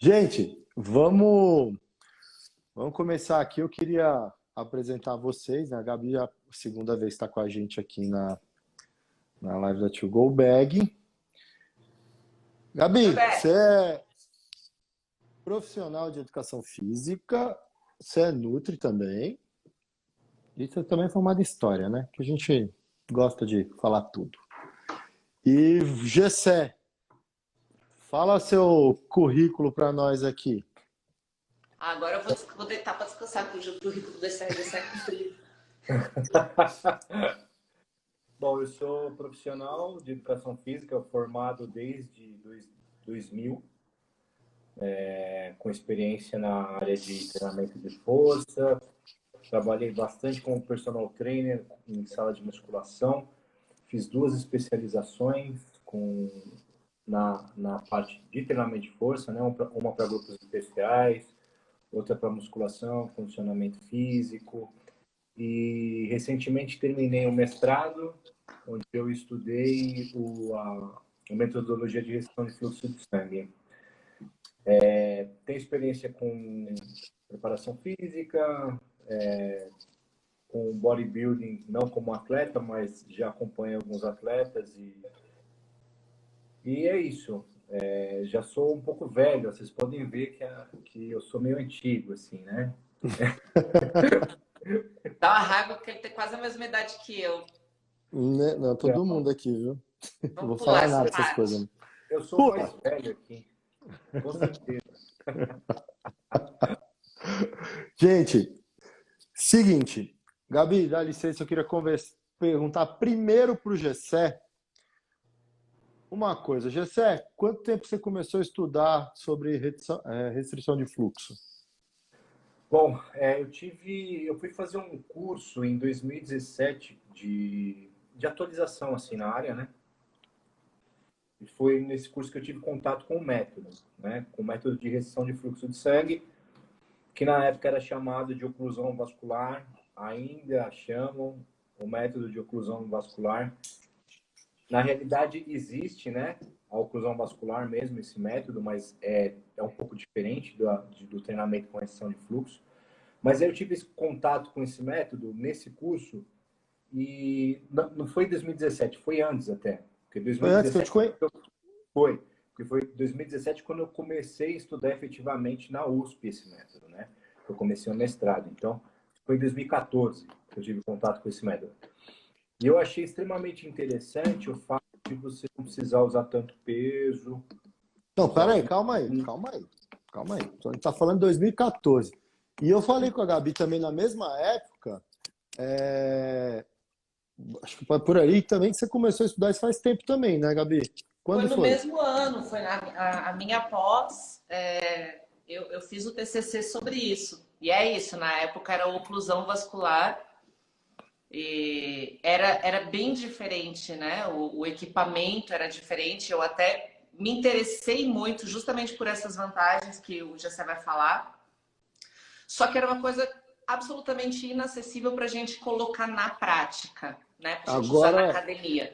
Gente, vamos começar aqui. Eu queria apresentar vocês, né? A Gabi, a segunda vez está com a gente aqui na live da To Go Bag. Oi, Gabi, você Beto. é profissional de educação física, você é nutri também, e você também é formado em história, né? Que a gente gosta de falar tudo. E Gessé, fala seu currículo para nós aqui. Agora eu vou deitar para descansar, porque o currículo desse aí já sai cumprido. Bom, eu sou profissional de educação física, formado desde 2000, com experiência na área de treinamento de força. Trabalhei bastante como personal trainer em sala de musculação. Fiz duas especializações na parte de treinamento de força, né? Uma para grupos especiais, outra para musculação, condicionamento físico. E recentemente terminei o mestrado, onde eu estudei a metodologia de restrição de fluxo de sangue. Tenho experiência com preparação física, com bodybuilding, não como atleta, mas já acompanho alguns atletas e é isso. Já sou um pouco velho, vocês podem ver que eu sou meio antigo, assim, né? Dá uma raiva porque ele tem quase a mesma idade que eu. Né? Não, todo mundo aqui, viu? Não Vamos vou pular falar essa nada dessas parte. coisas. Não. Eu sou o mais velho aqui, com certeza. Gente, seguinte, Gabi, dá licença, eu queria perguntar primeiro para o Gessé uma coisa. Gessé, quanto tempo você começou a estudar sobre restrição de fluxo? Bom, eu fui fazer um curso em 2017 de atualização assim na área, né? E foi nesse curso que eu tive contato com o método, né? Com o método de restrição de fluxo de sangue, que na época era chamado de oclusão vascular, ainda chamam o método de oclusão vascular. Na realidade existe, né? A oclusão vascular mesmo, esse método, mas é um pouco diferente do treinamento com restrição de fluxo. Mas eu tive esse contato com esse método nesse curso e não foi em 2017, foi antes até. Porque Foi antes que eu te conheci? Porque foi em 2017 quando eu comecei a estudar efetivamente na USP esse método, né? Eu comecei o mestrado. Então, foi em 2014 que eu tive contato com esse método. E eu achei extremamente interessante o fato de você não precisar usar tanto peso. Não, peraí, calma aí. A gente tá falando de 2014. E eu falei com a Gabi também na mesma época, acho que foi por aí também que você começou a estudar isso faz tempo também, né, Gabi? Quando Foi no foi? mesmo ano, foi a minha pós. Eu fiz o TCC sobre isso. E é isso, na época era oclusão vascular. E era bem diferente, né? O equipamento era diferente. Eu até me interessei muito justamente por essas vantagens que o Gessé vai falar. Só que era uma coisa absolutamente inacessível para a gente colocar na prática, né? Para a gente usar na academia.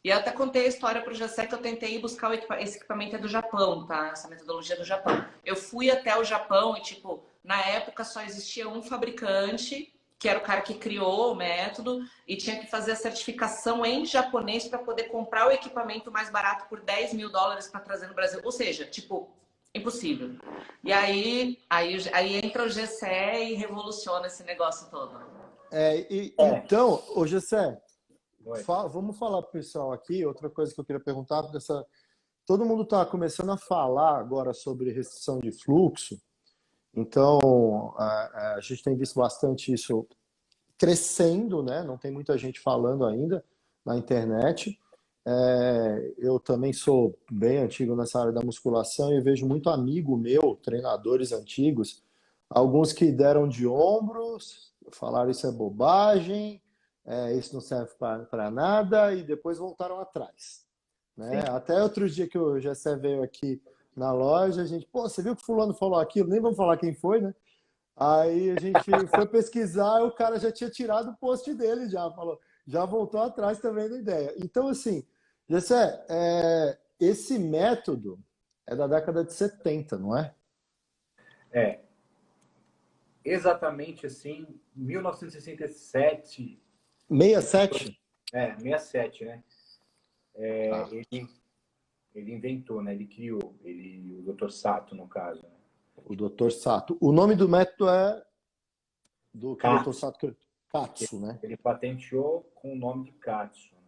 E eu até contei a história para o Gessé que eu tentei buscar esse equipamento do Japão, tá? Essa metodologia do Japão. Eu fui até o Japão e, tipo, na época só existia um fabricante, que era o cara que criou o método, e tinha que fazer a certificação em japonês para poder comprar o equipamento mais barato por US$ 10.000 para trazer no Brasil. Ou seja, tipo, impossível. E aí entra o Gessé e revoluciona esse negócio todo. Então, ô Gessé, vamos falar pro pessoal aqui, outra coisa que eu queria perguntar, porque todo mundo está começando a falar agora sobre restrição de fluxo, então a gente tem visto bastante isso crescendo, né? Não tem muita gente falando ainda na internet. Eu também sou bem antigo nessa área da musculação e vejo muito amigo meu, treinadores antigos, alguns que deram de ombros, falaram isso é bobagem, isso não serve para nada e depois voltaram atrás, né? Até outro dia que o Gessé veio aqui na loja, a gente, pô, você viu que fulano falou aquilo? Nem vamos falar quem foi, né? Aí a gente foi pesquisar e o cara já tinha tirado o post dele, já voltou atrás também da ideia. Então, assim, Gessé, esse método é da década de 70, não é? É, exatamente assim, 1967. 67? 67, né? Tá. Ele inventou, né? Ele criou, o Dr. Sato, no caso. Né? O Dr. Sato. O nome do método é do que o Dr. Katsu. Sato... Katsu, né? Ele patenteou com o nome de Katsu. Né?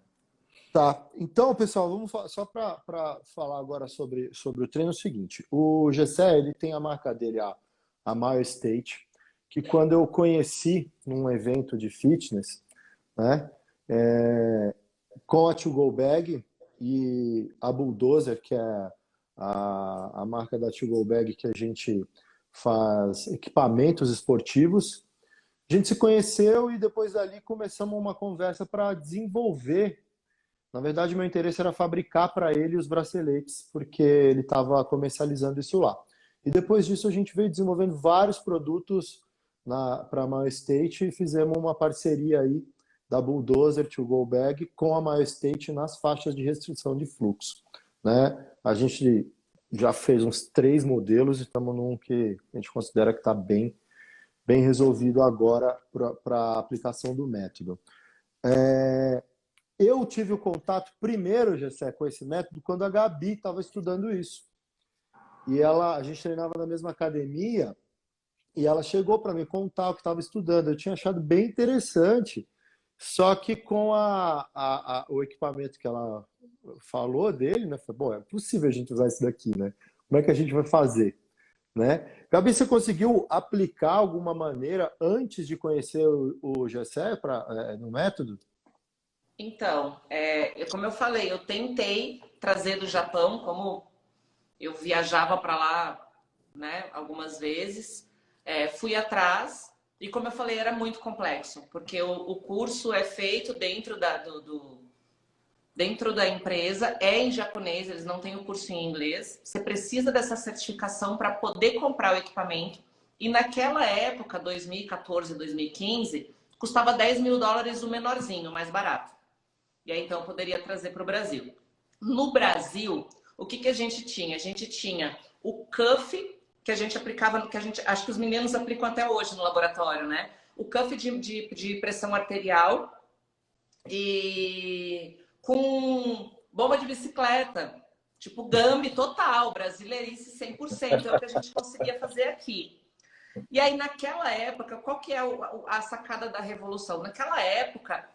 Tá. Então, pessoal, vamos só para falar agora sobre o treino é o seguinte. O Gessé, ele tem a marca dele, a Mile State, que quando eu conheci num evento de fitness, né, com a To Go Bag e a Bulldozer, que é a marca da To Go Bag que a gente faz equipamentos esportivos, a gente se conheceu e depois dali começamos uma conversa para desenvolver. Na verdade, meu interesse era fabricar para ele os braceletes, porque ele estava comercializando isso lá. E depois disso, a gente veio desenvolvendo vários produtos para a Mile State e fizemos uma parceria aí da Bulldozer To Go Bag com a Mile State nas faixas de restrição de fluxo. Né? A gente já fez uns 3 modelos e estamos num que a gente considera que está bem resolvido agora para a aplicação do método. Eu tive o contato primeiro, Gessé, com esse método quando a Gabi estava estudando isso. E a gente treinava na mesma academia e ela chegou para me contar o que estava estudando. Eu tinha achado bem interessante, só que com o equipamento que ela falou dele, né? Falei, bom, é possível a gente usar isso daqui, né? Como é que a gente vai fazer? Né? Gabi, você conseguiu aplicar alguma maneira antes de conhecer o Gessé no método? Então, como eu falei, eu tentei trazer do Japão, como eu viajava para lá, né, algumas vezes, fui atrás e, como eu falei, era muito complexo, porque o curso é feito dentro dentro da empresa, é em japonês, eles não têm o curso em inglês. Você precisa dessa certificação para poder comprar o equipamento. E naquela época, 2014, 2015, custava $10.000 o menorzinho, o mais barato. E aí, então, eu poderia trazer para o Brasil. No Brasil, o que a gente tinha? A gente tinha o cuff, que a gente aplicava, acho que os meninos aplicam até hoje no laboratório, né? O cuff de pressão arterial e com bomba de bicicleta, tipo Gambi total, brasileirice 100%, é o que a gente conseguia fazer aqui. E aí, naquela época, qual que é a sacada da revolução? Naquela época,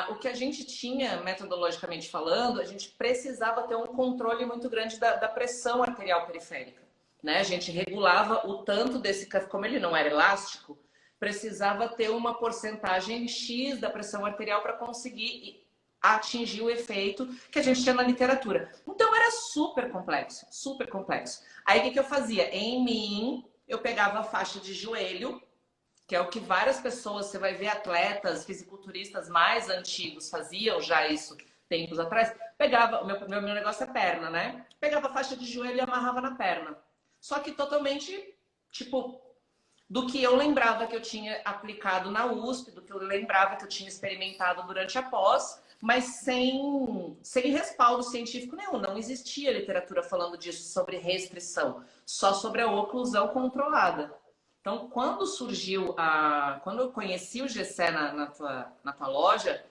o que a gente tinha, metodologicamente falando, a gente precisava ter um controle muito grande da pressão arterial periférica. Né? A gente regulava o tanto desse cuff, como ele não era elástico, precisava ter uma porcentagem X da pressão arterial para conseguir atingir o efeito que a gente tinha na literatura. Então era super complexo, super complexo. Aí o que eu fazia? Em mim, eu pegava a faixa de joelho, que é o que várias pessoas, você vai ver atletas, fisiculturistas mais antigos faziam já isso tempos atrás. Pegava, o meu negócio é perna, né? Pegava a faixa de joelho e amarrava na perna. Só que totalmente, tipo, do que eu lembrava que eu tinha aplicado na USP, do que eu lembrava que eu tinha experimentado durante a pós, mas sem respaldo científico nenhum. Não existia literatura falando disso, sobre restrição, só sobre a oclusão controlada. Então, quando eu conheci o Gessé na tua loja,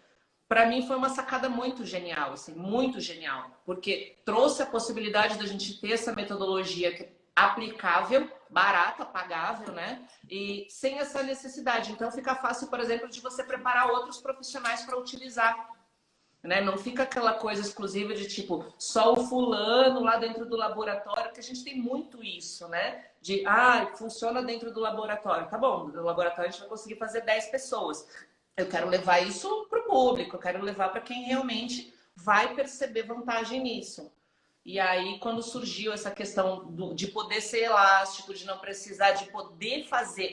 para mim foi uma sacada muito genial, assim, muito genial, porque trouxe a possibilidade da gente ter essa metodologia aplicável, barata, pagável, né? E sem essa necessidade. Então fica fácil, por exemplo, de você preparar outros profissionais para utilizar. Né? Não fica aquela coisa exclusiva de tipo, só o fulano lá dentro do laboratório, que a gente tem muito isso, né? De, funciona dentro do laboratório. Tá bom, no laboratório a gente vai conseguir fazer 10 pessoas. Eu quero levar isso para o público, eu quero levar para quem realmente vai perceber vantagem nisso. E aí, quando surgiu essa questão de poder ser elástico, de não precisar, de poder fazer...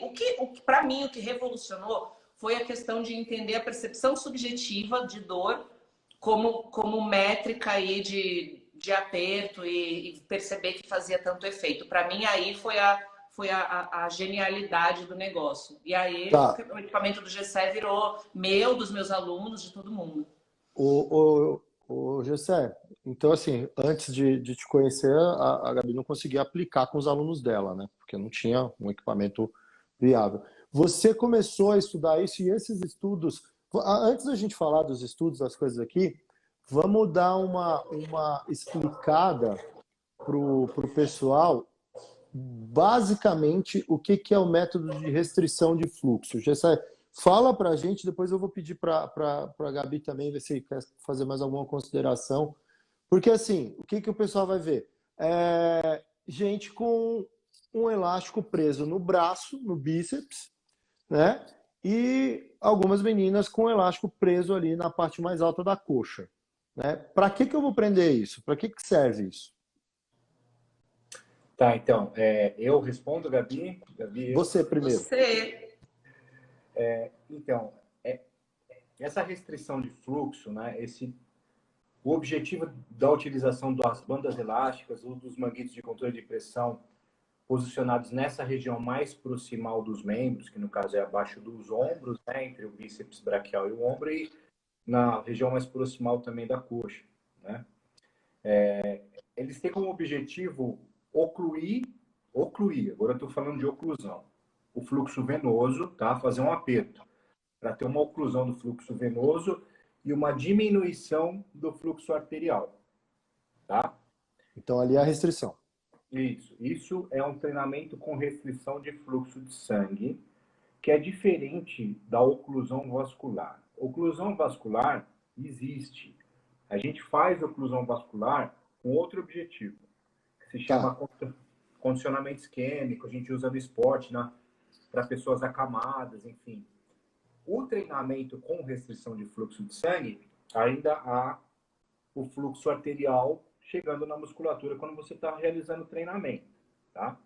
Para mim, o que revolucionou foi a questão de entender a percepção subjetiva de dor como métrica aí de aperto e perceber que fazia tanto efeito. Para mim, aí foi a genialidade do negócio. E aí, o equipamento do Gessé virou meu, dos meus alunos, de todo mundo. Gessé, Então, assim, antes de te conhecer, a Gabi não conseguia aplicar com os alunos dela, né? Porque não tinha um equipamento viável. Você começou a estudar isso e esses estudos... Antes da gente falar dos estudos, das coisas aqui, vamos dar uma explicada para o pessoal, basicamente, o que é o método de restrição de fluxo. Gessé, fala para a gente, depois eu vou pedir para a Gabi também, ver se quer fazer mais alguma consideração. Porque, assim, o que o pessoal vai ver? Gente com um elástico preso no braço, no bíceps, né? E algumas meninas com elástico preso ali na parte mais alta da coxa, né? Para que eu vou prender isso? Para que serve isso? Tá, então, eu respondo, Gabi? Gabi, Você primeiro. Você. Então, essa restrição de fluxo, né? O objetivo da utilização das bandas elásticas ou dos manguitos de controle de pressão posicionados nessa região mais proximal dos membros, que no caso é abaixo dos ombros, né, entre o bíceps braquial e o ombro, e na região mais proximal também da coxa, né? Eles têm como objetivo ocluir, agora eu estou falando de oclusão, o fluxo venoso, tá? Fazer um aperto, para ter uma oclusão do fluxo venoso e uma diminuição do fluxo arterial, tá? Então ali é a restrição. Isso é um treinamento com restrição de fluxo de sangue, que é diferente da oclusão vascular. Oclusão vascular existe. A gente faz oclusão vascular com outro objetivo, que se chama condicionamento isquêmico, a gente usa no esporte, para pessoas acamadas, enfim. O treinamento com restrição de fluxo de sangue, ainda há o fluxo arterial chegando na musculatura quando você está realizando o treinamento, tá?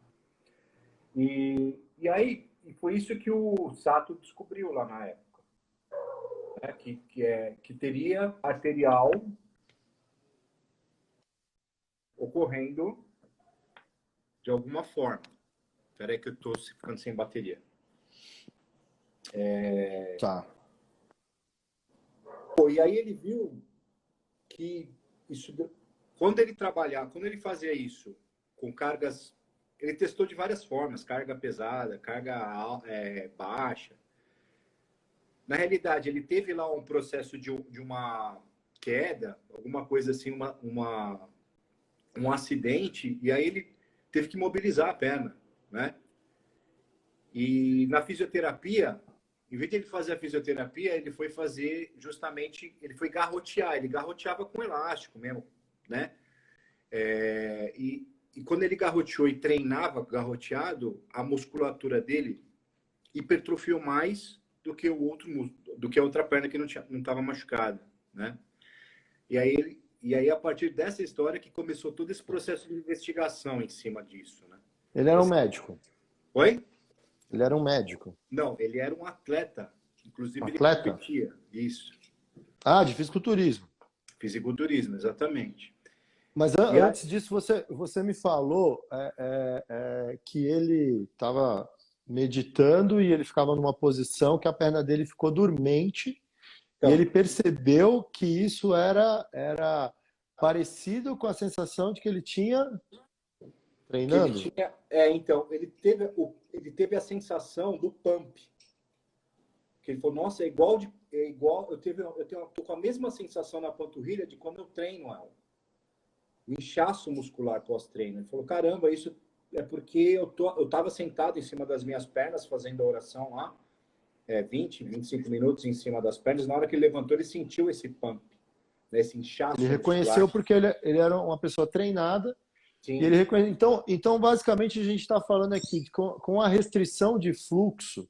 E aí, foi isso que o Sato descobriu lá na época, né? Que teria arterial ocorrendo de alguma forma. Espera aí que eu estou ficando sem bateria. Tá. E aí ele viu que isso, quando ele fazia isso com cargas, ele testou de várias formas, carga pesada, carga baixa. Na realidade, ele teve lá um processo de uma queda, alguma coisa assim, um acidente, e aí ele teve que mobilizar a perna, né? E na fisioterapia, em vez de ele fazer a fisioterapia, ele foi fazer justamente, ele foi garrotear, ele garroteava com elástico mesmo, né? E quando ele garroteou e treinava garroteado, a musculatura dele hipertrofiou mais do que a outra perna que não estava machucada, né? E aí, a partir dessa história que começou todo esse processo de investigação em cima disso, né? Ele era um médico. Oi? Ele era um médico. Não, ele era um atleta. Inclusive, atleta? Ele competia. Isso. Ah, de fisiculturismo. Fisiculturismo, exatamente. Mas antes disso, você me falou que ele estava meditando e ele ficava numa posição que a perna dele ficou dormente. Então, e ele percebeu que isso era parecido com a sensação de que ele tinha treinando. Então, ele teve a sensação do pump. Que ele falou, nossa, é igual, eu tô com a mesma sensação na panturrilha de quando eu treino ela. O inchaço muscular pós-treino. Ele falou, caramba, isso é porque eu estava sentado em cima das minhas pernas fazendo a oração lá, 20, 25 minutos em cima das pernas. Na hora que ele levantou, ele sentiu esse pump, né, esse inchaço Ele reconheceu muscular. Porque ele era uma pessoa treinada. Sim. E ele reconheceu. Então, basicamente, a gente está falando aqui, com a restrição de fluxo,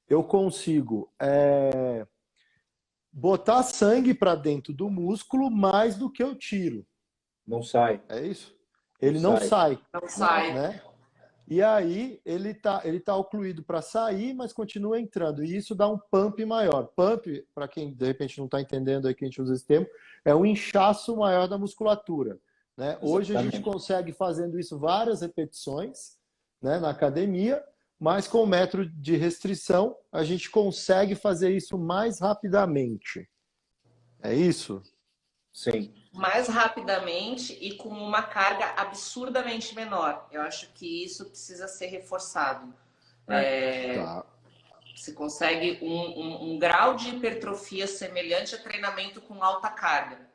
eu consigo botar sangue para dentro do músculo mais do que eu tiro. Não sai. É isso? Ele não sai. Não sai. Né? E aí ele tá ocluído para sair, mas continua entrando. E isso dá um pump maior. Pump, para quem de repente não está entendendo aí que a gente usa esse termo, é um inchaço maior da musculatura. Né? Hoje a gente consegue fazendo isso várias repetições, né, na academia, mas com o método de restrição a gente consegue fazer isso mais rapidamente. É isso? Sim. mais rapidamente e com uma carga absurdamente menor. Eu acho que isso precisa ser reforçado. Tá. Você consegue um grau de hipertrofia semelhante a treinamento com alta carga.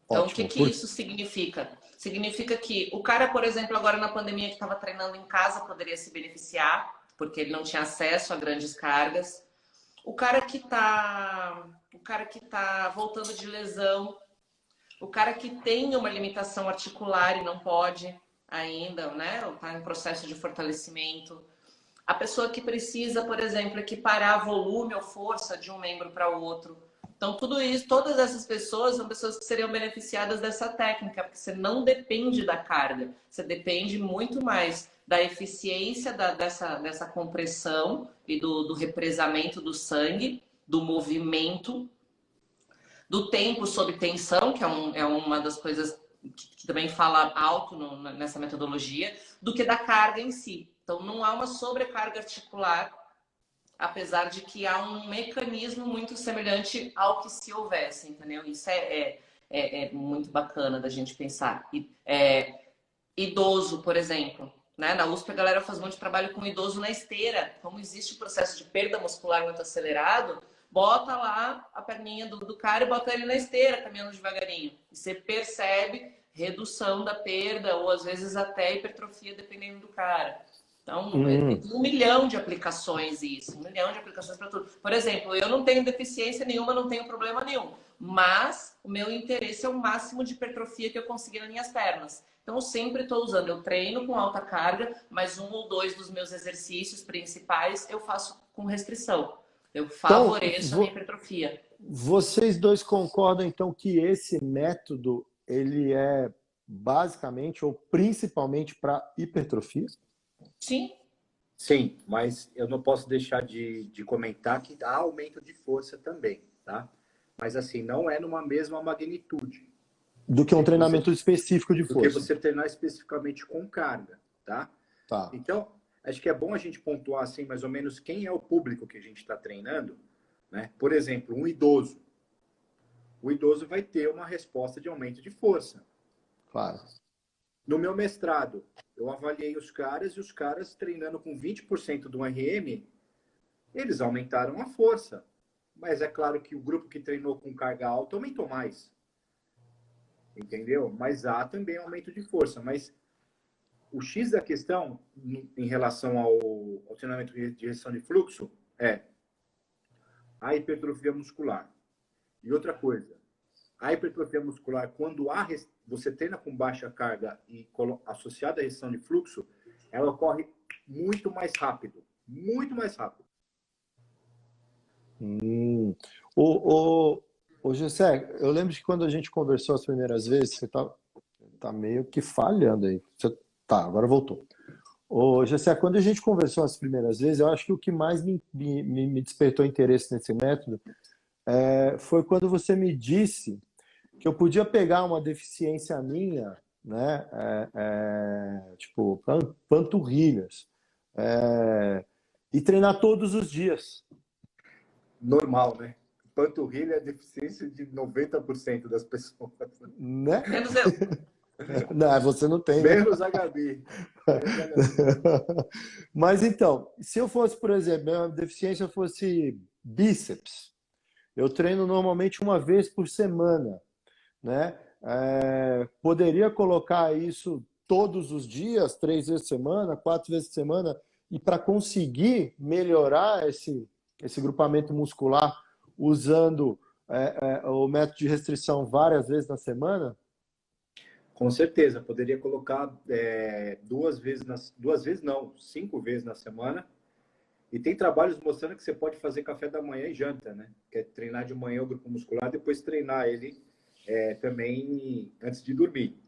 Então, Ótimo. o que isso significa? Significa que o cara, por exemplo, agora na pandemia que estava treinando em casa poderia se beneficiar, porque ele não tinha acesso a grandes cargas. O cara que tá voltando de lesão, o cara que tem uma limitação articular e não pode ainda, né? Ou está em processo de fortalecimento. A pessoa que precisa, por exemplo, equiparar volume ou força de um membro para o outro. Então, tudo isso, todas essas pessoas são pessoas que seriam beneficiadas dessa técnica, porque você não depende da carga, você depende muito mais da eficiência dessa compressão e do represamento do sangue, do movimento, do tempo sob tensão, que é uma das coisas que também fala alto nessa metodologia, do que da carga em si. Então, não há uma sobrecarga articular, apesar de que há um mecanismo muito semelhante ao que se houvesse, entendeu? Isso é muito bacana da gente pensar. Idoso, por exemplo, né? Na USP a galera faz muito trabalho com idoso na esteira. Como existe o processo de perda muscular muito acelerado, bota lá a perninha do cara e bota ele na esteira, caminhando devagarinho. E você percebe redução da perda ou às vezes até hipertrofia, dependendo do cara. Então, tem 1 milhão de aplicações isso, 1 milhão de aplicações para tudo. Por exemplo, eu não tenho deficiência nenhuma, não tenho problema nenhum, mas o meu interesse é o máximo de hipertrofia que eu conseguir nas minhas pernas. Então, eu sempre estou usando, eu treino com alta carga, mas 1 ou 2 dos meus exercícios principais eu faço com restrição. Eu favoreço a minha hipertrofia. Vocês dois concordam, então, que esse método, ele é basicamente ou principalmente para hipertrofia? Sim. Sim, mas eu não posso deixar de comentar que há aumento de força também, tá? Mas assim, não é numa mesma magnitude. Do que um treinamento específico de força. Do que você treinar especificamente com carga, tá? Tá. Então, acho que é bom a gente pontuar assim, mais ou menos, quem é o público que a gente está treinando, né? Por exemplo, um idoso. O idoso vai ter uma resposta de aumento de força. Claro. No meu mestrado, eu avaliei os caras e os caras treinando com 20% do RM, eles aumentaram a força. Mas é claro que o grupo que treinou com carga alta aumentou mais. Entendeu? Mas há também aumento de força. Mas o X da questão, em relação ao treinamento de restrição de fluxo, é a hipertrofia muscular. E outra coisa, a hipertrofia muscular, quando você treina com baixa carga e associada à restrição de fluxo, ela ocorre muito mais rápido. Muito mais rápido. Ô Gessé, eu lembro que quando a gente conversou as primeiras vezes, você tá meio que falhando aí. Tá, agora voltou. Ô Gessé, quando a gente conversou as primeiras vezes, eu acho que o que mais me despertou interesse nesse método foi quando você me disse que eu podia pegar uma deficiência minha, né, tipo panturrilhas, e treinar todos os dias. Normal, né? Panturrilha é deficiência de 90% das pessoas. Né? Menos eu. Não, você não tem. Menos a Gabi. Mas então, se eu fosse, por exemplo, a deficiência fosse bíceps, eu treino normalmente uma vez por semana, né? Poderia colocar isso todos os dias, 3 vezes por semana, 4 vezes por semana, e para conseguir melhorar esse grupamento muscular usando o método de restrição várias vezes na semana? Com certeza, poderia colocar 5 vezes na semana. E tem trabalhos mostrando que você pode fazer café da manhã e janta, né? Que é treinar de manhã o grupo muscular, depois treinar ele também antes de dormir.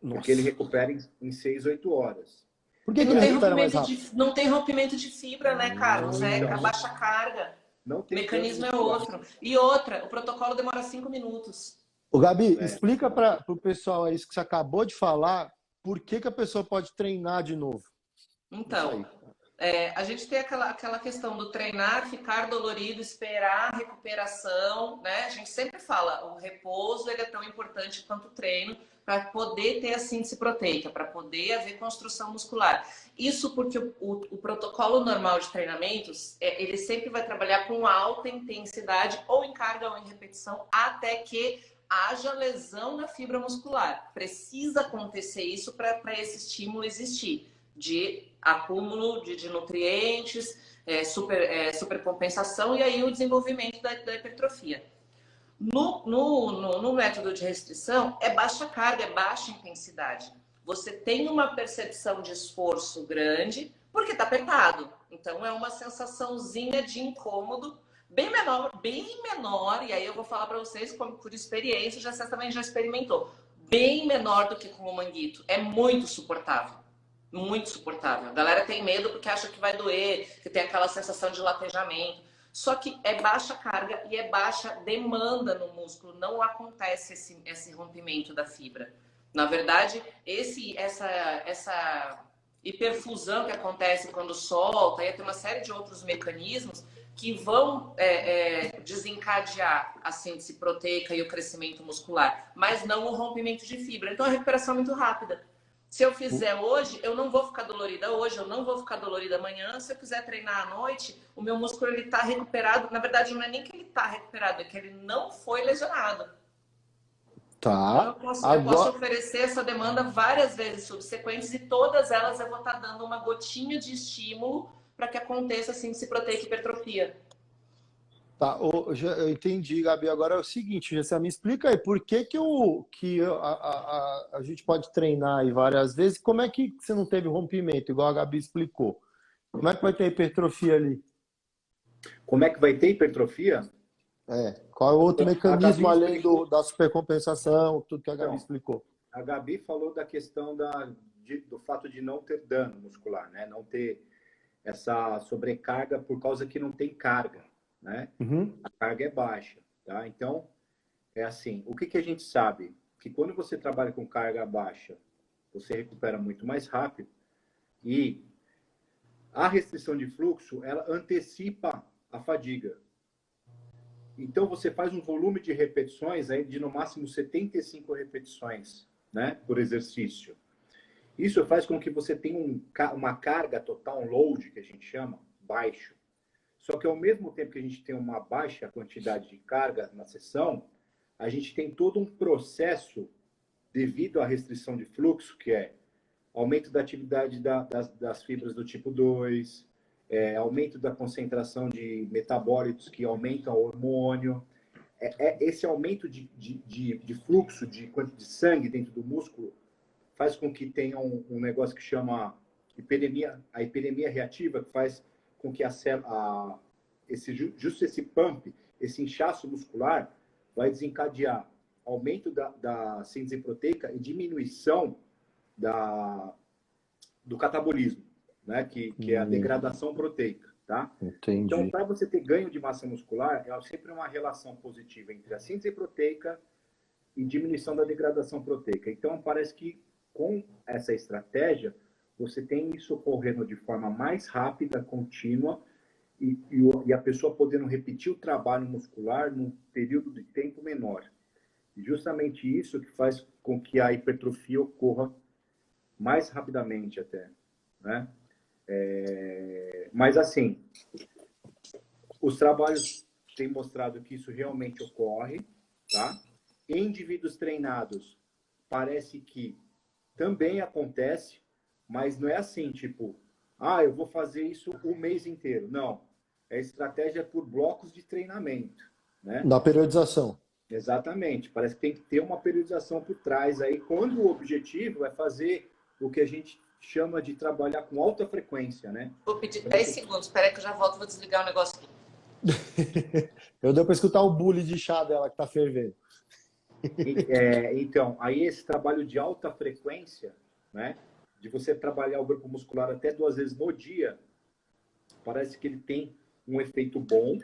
Nossa. Porque ele recupera em 6, 8 horas. Por que ele recupera mais rápido? Não tem rompimento de fibra, né, Carlos? Não. A baixa carga. Não tem o mecanismo é outro. E outra, o protocolo demora 5 minutos. Ô, Gabi, explica para o pessoal isso que você acabou de falar, por que a pessoa pode treinar de novo? Então, A gente tem aquela questão do treinar, ficar dolorido, esperar a recuperação, né? A gente sempre fala, o repouso ele é tão importante quanto o treino para poder ter a síntese proteica, para poder haver construção muscular. Isso porque o protocolo normal de treinamentos, ele sempre vai trabalhar com alta intensidade, ou em carga ou em repetição, até que haja lesão na fibra muscular. Precisa acontecer isso para esse estímulo existir, de acúmulo de nutrientes, supercompensação e aí o desenvolvimento da hipertrofia. No método de restrição, é baixa carga, é baixa intensidade. Você tem uma percepção de esforço grande porque está apertado. Então, é uma sensaçãozinha de incômodo bem menor, e aí eu vou falar para vocês por experiência, você também já experimentou, bem menor do que com o manguito. É muito suportável. Muito suportável. A galera tem medo porque acha que vai doer, que tem aquela sensação de latejamento. Só que é baixa carga e é baixa demanda no músculo. Não acontece esse rompimento da fibra. Na verdade, essa hiperfusão que acontece quando solta, aí tem uma série de outros mecanismos que vão desencadear a síntese proteica e o crescimento muscular, mas não o rompimento de fibra. Então, a recuperação é muito rápida. Se eu fizer hoje, eu não vou ficar dolorida hoje, eu não vou ficar dolorida amanhã. Se eu quiser treinar à noite, o meu músculo ele está recuperado. Na verdade, não é nem que ele está recuperado, é que ele não foi lesionado. Tá. Então, eu posso oferecer essa demanda várias vezes subsequentes e todas elas eu vou estar dando uma gotinha de estímulo para que aconteça assim, se proteica hipertrofia. Tá, eu entendi, Gabi. Agora é o seguinte, você me explica aí, por que a gente pode treinar aí várias vezes? Como é que você não teve rompimento, igual a Gabi explicou? Como é que vai ter hipertrofia ali? Como é que vai ter hipertrofia? Qual é o outro mecanismo além da supercompensação, tudo que a Gabi Então, explicou? A Gabi falou da questão do fato de não ter dano muscular, né? Não ter essa sobrecarga por causa que não tem carga, né? Uhum. A carga é baixa, tá? Então, é assim, o que a gente sabe? Que quando você trabalha com carga baixa, você recupera muito mais rápido e a restrição de fluxo, ela antecipa a fadiga. Então, você faz um volume de repetições aí de no máximo 75 repetições, né, por exercício. Isso faz com que você tenha uma carga total, um load, que a gente chama, baixo. Só que ao mesmo tempo que a gente tem uma baixa quantidade de carga na sessão, a gente tem todo um processo devido à restrição de fluxo, que é aumento da atividade das fibras do tipo 2, aumento da concentração de metabólitos que aumentam o hormônio. Esse aumento de fluxo de sangue dentro do músculo faz com que tenha um negócio que chama a hiperemia reativa, que faz com que justo esse pump, esse inchaço muscular, vai desencadear aumento da síntese proteica e diminuição do catabolismo, né? Que é a degradação proteica, tá? Entendi. Então, para você ter ganho de massa muscular, é sempre uma relação positiva entre a síntese proteica e diminuição da degradação proteica. Então, parece que com essa estratégia, você tem isso ocorrendo de forma mais rápida, contínua, e a pessoa podendo repetir o trabalho muscular num período de tempo menor. E justamente isso que faz com que a hipertrofia ocorra mais rapidamente até, né? Mas assim, os trabalhos têm mostrado que isso realmente ocorre, tá? Em indivíduos treinados, parece que também acontece, mas não é assim, tipo, eu vou fazer isso o mês inteiro. Não, é estratégia por blocos de treinamento, né? Da periodização. Exatamente, parece que tem que ter uma periodização por trás aí, quando o objetivo é fazer o que a gente chama de trabalhar com alta frequência, né? Vou pedir 10 segundos, espera aí que eu já volto, vou desligar o negócio aqui. Eu deu para escutar o bule de chá dela que tá fervendo. Então, aí esse trabalho de alta frequência, né? De você trabalhar o grupo muscular até 2 vezes no dia, parece que ele tem um efeito bom,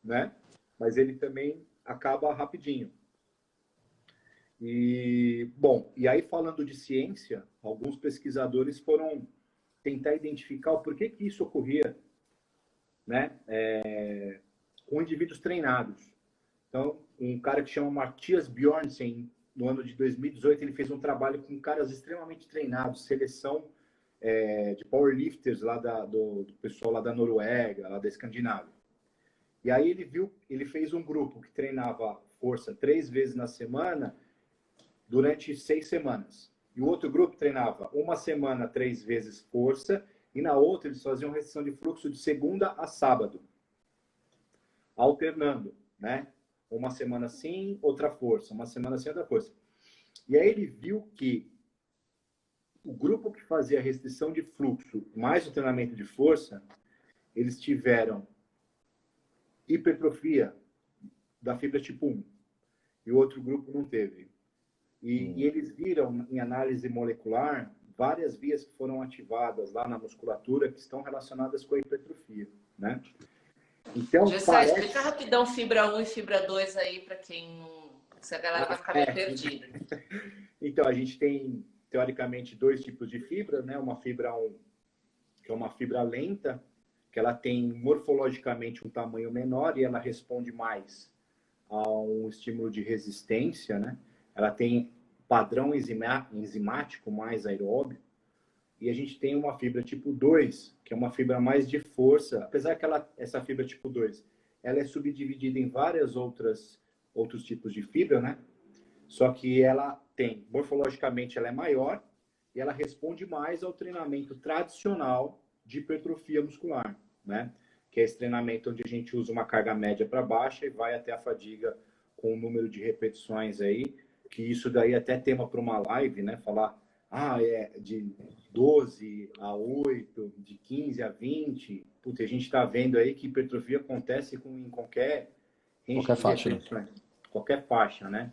né? Mas ele também acaba rapidinho. E, bom, e aí falando de ciência, alguns pesquisadores foram tentar identificar o porquê que isso ocorria, né? Com indivíduos treinados. Então, um cara que chama Mathias Bjornsen, no ano de 2018, ele fez um trabalho com caras extremamente treinados, seleção de powerlifters lá do pessoal lá da Noruega, lá da Escandinávia. E aí ele fez um grupo que treinava força 3 vezes na semana durante 6 semanas. E o outro grupo treinava uma semana 3 vezes força e na outra eles faziam restrição de fluxo de segunda a sábado, alternando, né? Uma semana sim, outra força, uma semana sim, outra força. E aí ele viu que o grupo que fazia a restrição de fluxo mais o treinamento de força, eles tiveram hipertrofia da fibra tipo 1 e o outro grupo não teve. E eles viram em análise molecular várias vias que foram ativadas lá na musculatura que estão relacionadas com a hipertrofia, né? Então, Gessé, explica rapidão fibra 1 e fibra 2 aí para quem não... Se a galera vai ficar meio perdida. Então, a gente tem, teoricamente, 2 tipos de fibra, né? Uma fibra 1, que é uma fibra lenta, que ela tem morfologicamente um tamanho menor e ela responde mais a um estímulo de resistência, né? Ela tem padrão enzimático mais aeróbio. E a gente tem uma fibra tipo 2, que é uma fibra mais de força. Apesar que essa fibra tipo 2, ela é subdividida em vários outros tipos de fibra, né? Só que ela tem, morfologicamente, ela é maior e ela responde mais ao treinamento tradicional de hipertrofia muscular, né? Que é esse treinamento onde a gente usa uma carga média para baixa e vai até a fadiga com o número de repetições aí, que isso daí é até tema para uma live, né? Falar, de 12 a 8, de 15 a 20. Putz, a gente está vendo aí que hipertrofia acontece em qualquer faixa, né? Qualquer faixa, né?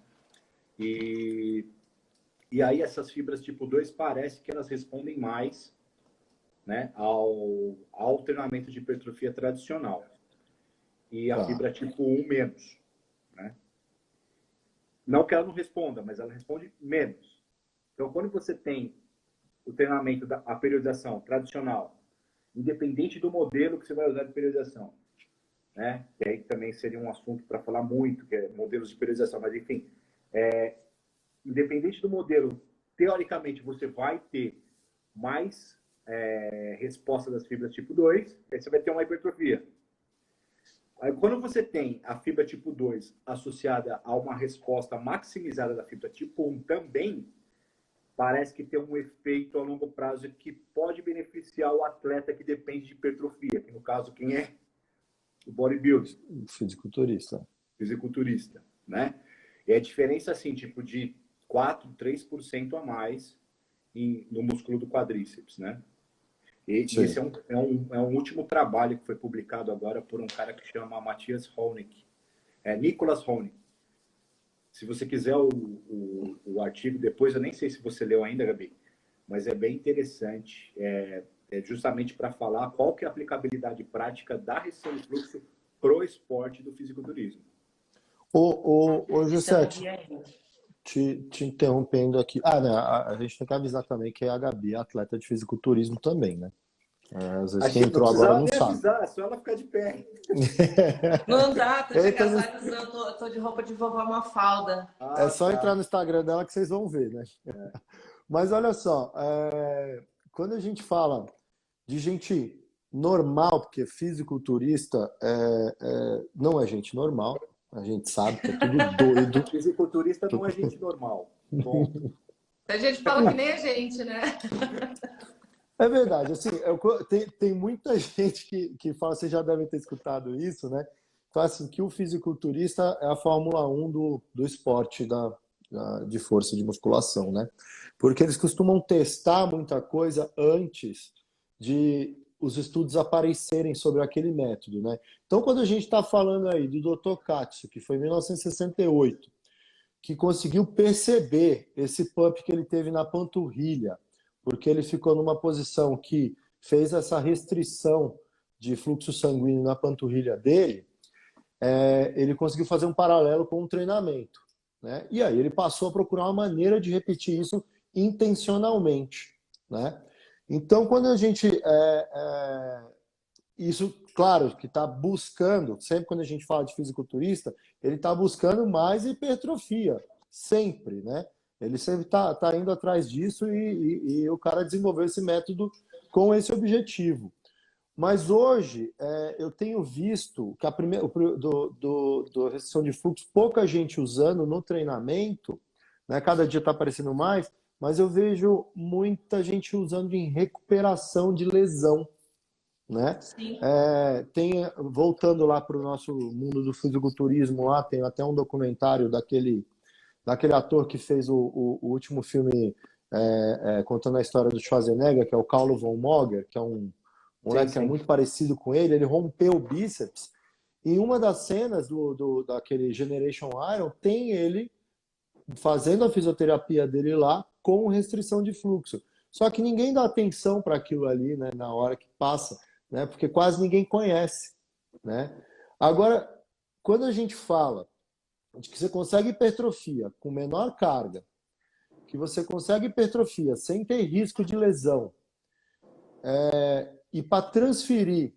E aí essas fibras tipo 2 parece que elas respondem mais, né, ao treinamento de hipertrofia tradicional. E a fibra tipo 1 menos, né? Não que ela não responda, mas ela responde menos. Então, quando você tem o treinamento a periodização tradicional, independente do modelo que você vai usar de periodização, né? Que aí também seria um assunto para falar muito, que é modelos de periodização, mas enfim, independente do modelo, teoricamente você vai ter mais resposta das fibras tipo 2, aí você vai ter uma hipertrofia. Aí, quando você tem a fibra tipo 2 associada a uma resposta maximizada da fibra tipo 1 também, parece que tem um efeito a longo prazo que pode beneficiar o atleta que depende de hipertrofia, que no caso quem é? O bodybuilder. O fisiculturista. Fisiculturista, né? E a diferença, assim, tipo de 4, 3% a mais no músculo do quadríceps, né? E esse é um último trabalho que foi publicado agora por um cara que chama Matthias Honig. Nicholas Honig. Se você quiser o artigo depois, eu nem sei se você leu ainda, Gabi, mas é bem interessante. É justamente para falar qual que é a aplicabilidade prática da restrição de fluxo pro esporte do fisiculturismo. Ô Gessé, te interrompendo aqui. Né, a gente tem que avisar também que a Gabi é atleta de fisiculturismo também, né? Às vezes quem entrou agora não sabe. Avisar, é só ela ficar de pé. Não dá, tô de agasalho, eu tô de roupa de vovó Mafalda. É só entrar no Instagram dela que vocês vão ver, né? Mas olha só, quando a gente fala de gente normal, porque fisiculturista não é gente normal, a gente sabe que é tudo doido. Fisiculturista não é gente normal. Bom. A gente fala que nem a gente, né? É verdade, assim, tem muita gente que fala, vocês já devem ter escutado isso, né? Fala assim, que o fisiculturista é a Fórmula 1 do esporte de força, de musculação, né? Porque eles costumam testar muita coisa antes de os estudos aparecerem sobre aquele método, né? Então, quando a gente está falando aí do Dr. Katsu, que foi em 1968, que conseguiu perceber esse pump que ele teve na panturrilha, porque ele ficou numa posição que fez essa restrição de fluxo sanguíneo na panturrilha dele, ele conseguiu fazer um paralelo com o treinamento, né? E aí ele passou a procurar uma maneira de repetir isso intencionalmente, né? Então, quando a gente isso, claro, que está buscando, sempre quando a gente fala de fisiculturista, ele está buscando mais hipertrofia, sempre, né? Ele sempre tá indo atrás disso e o cara desenvolveu esse método com esse objetivo. Mas hoje eu tenho visto que do restrição de fluxo, pouca gente usando no treinamento, né? Cada dia está aparecendo mais, mas eu vejo muita gente usando em recuperação de lesão, né? Sim. Voltando lá para o nosso mundo do fisiculturismo, lá tem até um documentário daquele ator que fez o último filme contando a história do Schwarzenegger, que é o Paulo von Moger, que é um moleque que é muito parecido com ele. Ele rompeu o bíceps. E uma das cenas daquele Generation Iron tem ele fazendo a fisioterapia dele lá com restrição de fluxo. Só que ninguém dá atenção para aquilo ali, né, na hora que passa, né, porque quase ninguém conhece, né? Agora, quando a gente fala de que você consegue hipertrofia com menor carga, que você consegue hipertrofia sem ter risco de lesão, e para transferir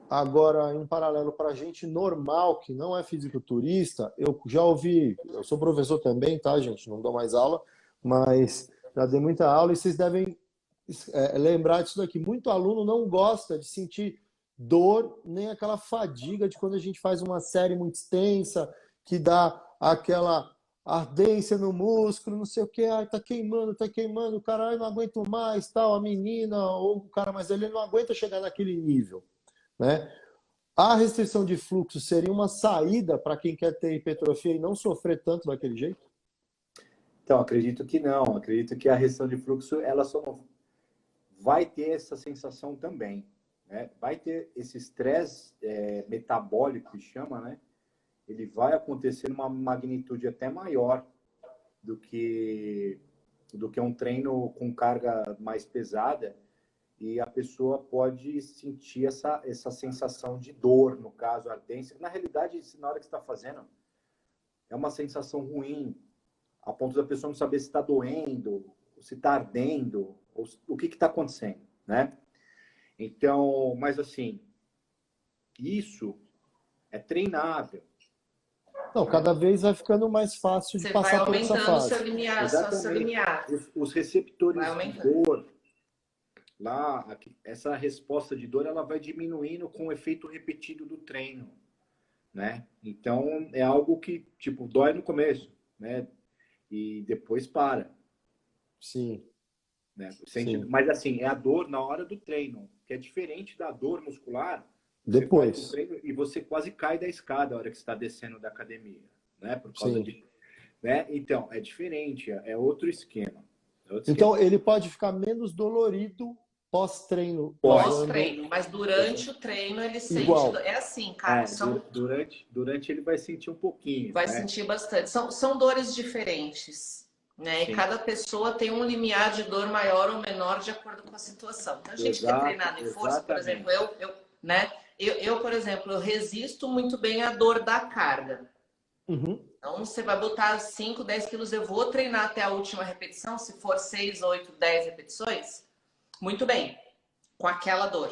agora em paralelo para gente normal, que não é fisiculturista, eu já ouvi, eu sou professor também, tá, gente? Não dou mais aula, mas já dei muita aula e vocês devem lembrar disso daqui. Muito aluno não gosta de sentir dor, nem aquela fadiga de quando a gente faz uma série muito extensa, que dá aquela ardência no músculo, não sei o que, tá queimando, o cara, não aguento mais, tal, a menina, ou o cara, mas ele não aguenta chegar naquele nível, né? A restrição de fluxo seria uma saída para quem quer ter hipertrofia e não sofrer tanto daquele jeito? Então, acredito que não. Acredito que a restrição de fluxo, ela só não vai ter essa sensação também, né? Vai ter esse estresse metabólico que chama, né? Ele vai acontecer numa magnitude até maior do que um treino com carga mais pesada, e a pessoa pode sentir essa sensação de dor, no caso, ardência. Na realidade, na hora que você está fazendo, é uma sensação ruim, a ponto da pessoa não saber se está doendo, se está ardendo, ou o que está acontecendo, né? Então, mas assim, isso é treinável. Não, cada vez vai ficando mais fácil de passar por essa fase. Você vai aumentando seu limiar. Os receptores de dor, lá, essa resposta de dor, ela vai diminuindo com o efeito repetido do treino, né? Então, é algo que, tipo, dói no começo, né? E depois para. Sim. Né? Mas, assim, é a dor na hora do treino, que é diferente da dor muscular. Depois. Você faz um treino e você quase cai da escada na hora que você está descendo da academia, né? Por causa de... Né? Então, é diferente, é outro esquema. Então, ele pode ficar menos dolorido pós-treino. Pós-treino, mas durante o treino ele sente... Igual. É assim, cara. Durante ele vai sentir um pouquinho. Vai sentir bastante. São dores diferentes, né? E cada pessoa tem um limiar de dor maior ou menor de acordo com a situação. Então, a gente que é treinado em força, por exemplo, eu, por exemplo, eu resisto muito bem à dor da carga. Uhum. Então, você vai botar 5, 10 quilos, eu vou treinar até a última repetição, se for 6, 8, 10 repetições, muito bem, com aquela dor.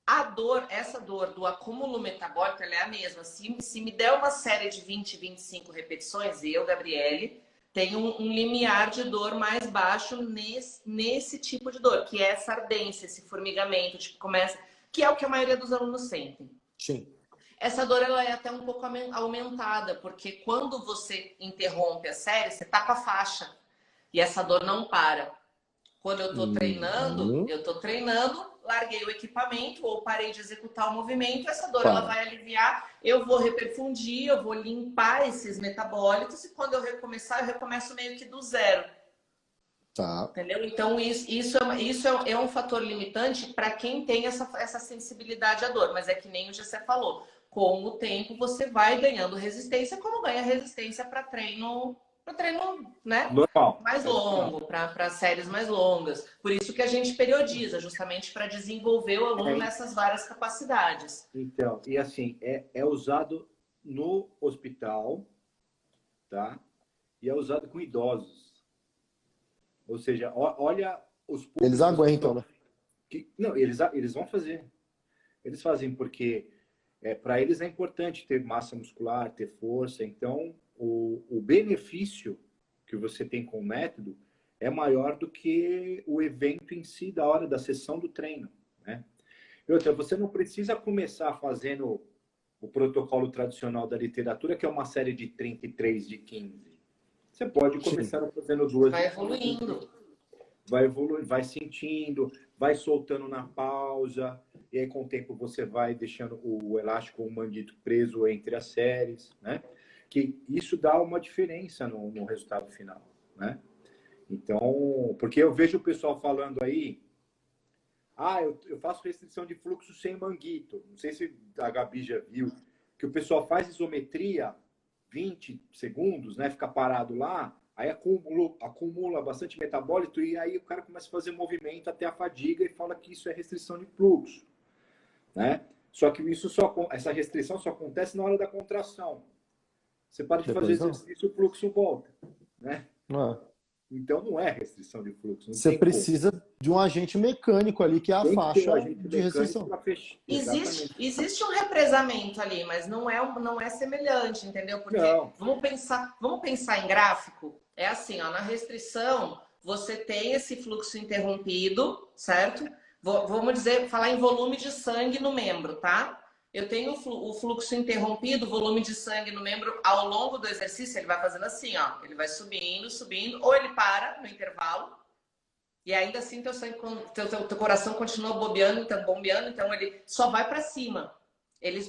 A dor, essa dor do acúmulo metabólico, ela é a mesma. Se me der uma série de 20, 25 repetições, eu, Gabriele, tenho um limiar de dor mais baixo nesse tipo de dor, que é essa ardência, esse formigamento, tipo, começa, que é o que a maioria dos alunos sentem. Sim. Essa dor ela é até um pouco aumentada, porque quando você interrompe a série, você tá com a faixa e essa dor não para. Quando eu tô treinando, larguei o equipamento ou parei de executar o movimento, essa dor ela vai aliviar, eu vou reperfundir, eu vou limpar esses metabólitos e quando eu recomeçar, eu recomeço meio que do zero. Tá. Entendeu? Então, isso é um fator limitante para quem tem essa sensibilidade à dor, mas é que nem o Gessé falou. Com o tempo, você vai ganhando resistência, como ganha resistência para treino, né? Normal. Mais longo, para séries mais longas. Por isso que a gente periodiza, justamente para desenvolver o aluno nessas várias capacidades. Então, e assim, é usado no hospital, tá? E é usado com idosos. Ou seja, olha Eles aguentam, né? Não, eles vão fazer. Eles fazem porque para eles é importante ter massa muscular, ter força. Então, o benefício que você tem com o método é maior do que o evento em si, da hora da sessão do treino, né? E outra, você não precisa começar fazendo o protocolo tradicional da literatura, que é uma série de 33 de 15. Você pode começar fazendo 2 vai evoluindo. Vai evoluir, vai sentindo, vai soltando na pausa, e aí com o tempo você vai deixando o elástico ou o mandito preso entre as séries, né? Que isso dá uma diferença no resultado final, né? Então, porque eu vejo o pessoal falando aí, eu faço restrição de fluxo sem manguito. Não sei se a Gabi já viu, que o pessoal faz isometria 20 segundos, né? Fica parado lá, aí acumula bastante metabólito e aí o cara começa a fazer movimento até a fadiga e fala que isso é restrição de fluxo, né? Só que essa restrição só acontece na hora da contração. Você para de fazer exercício, o fluxo volta, né? Então não é restrição de fluxo. Você precisa de um agente mecânico ali, que é a faixa de restrição. Existe um represamento ali, mas não é semelhante, entendeu? Porque vamos pensar em gráfico. É assim, ó, na restrição, você tem esse fluxo interrompido, certo? Vamos dizer, falar em volume de sangue no membro, tá? Eu tenho o fluxo interrompido, volume de sangue no membro ao longo do exercício, ele vai fazendo assim, ó. Ele vai subindo, subindo, ou ele para no intervalo, e ainda assim teu coração continua bombeando, então ele só vai para cima.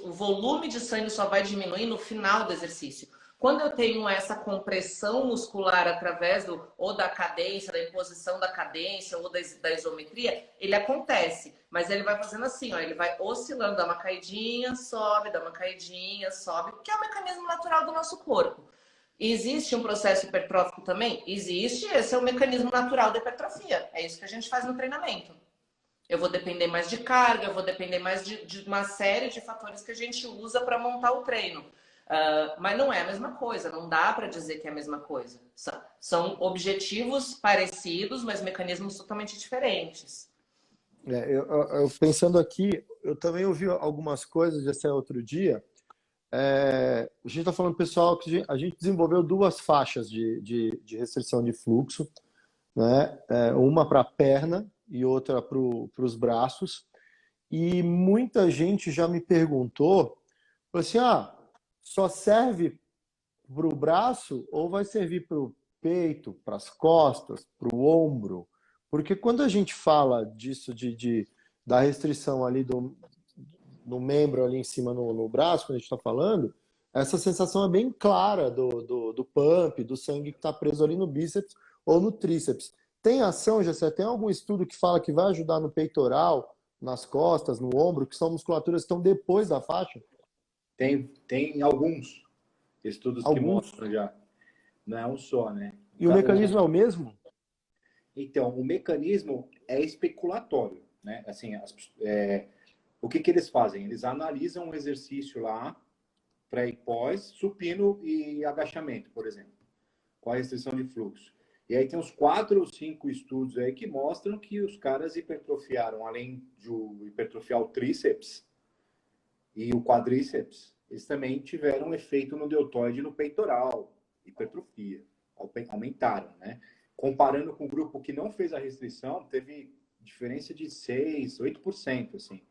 O volume de sangue só vai diminuir no final do exercício. Quando eu tenho essa compressão muscular através ou da cadência, da imposição da cadência ou da isometria, ele acontece. Mas ele vai fazendo assim, ó, ele vai oscilando, dá uma caidinha, sobe, dá uma caidinha, sobe, que é o mecanismo natural do nosso corpo. Existe um processo hipertrófico também? Existe, esse é o mecanismo natural da hipertrofia. É isso que a gente faz no treinamento. Eu vou depender mais de carga, eu vou depender mais de uma série de fatores que a gente usa para montar o treino. Mas não é a mesma coisa, não dá para dizer que é a mesma coisa. São objetivos parecidos, mas mecanismos totalmente diferentes. Eu pensando aqui, eu também ouvi algumas coisas desse outro dia. A gente está falando, pessoal, que a gente desenvolveu 2 faixas de restrição de fluxo, né? Uma para a perna e outra para os braços. E muita gente já me perguntou, falou assim, só serve para o braço ou vai servir para o peito, para as costas, para o ombro? Porque quando a gente fala disso, da restrição ali no membro ali em cima no braço, quando a gente está falando, essa sensação é bem clara do pump, do sangue que está preso ali no bíceps ou no tríceps. Tem ação, Gessé? Tem algum estudo que fala que vai ajudar no peitoral, nas costas, no ombro, que são musculaturas que estão depois da faixa? Tem alguns estudos que mostram já. Não é um só, né? E o mecanismo é o mesmo? Então, o mecanismo é especulatório, né? Assim, o que eles fazem? Eles analisam um exercício lá, pré e pós, supino e agachamento, por exemplo, com a restrição de fluxo. E aí tem uns 4 ou 5 estudos aí que mostram que os caras hipertrofiaram, além de hipertrofiar o tríceps e o quadríceps, eles também tiveram um efeito no deltoide e no peitoral, hipertrofia, aumentaram, né? Comparando com o grupo que não fez a restrição, teve diferença de 6, 8%, assim,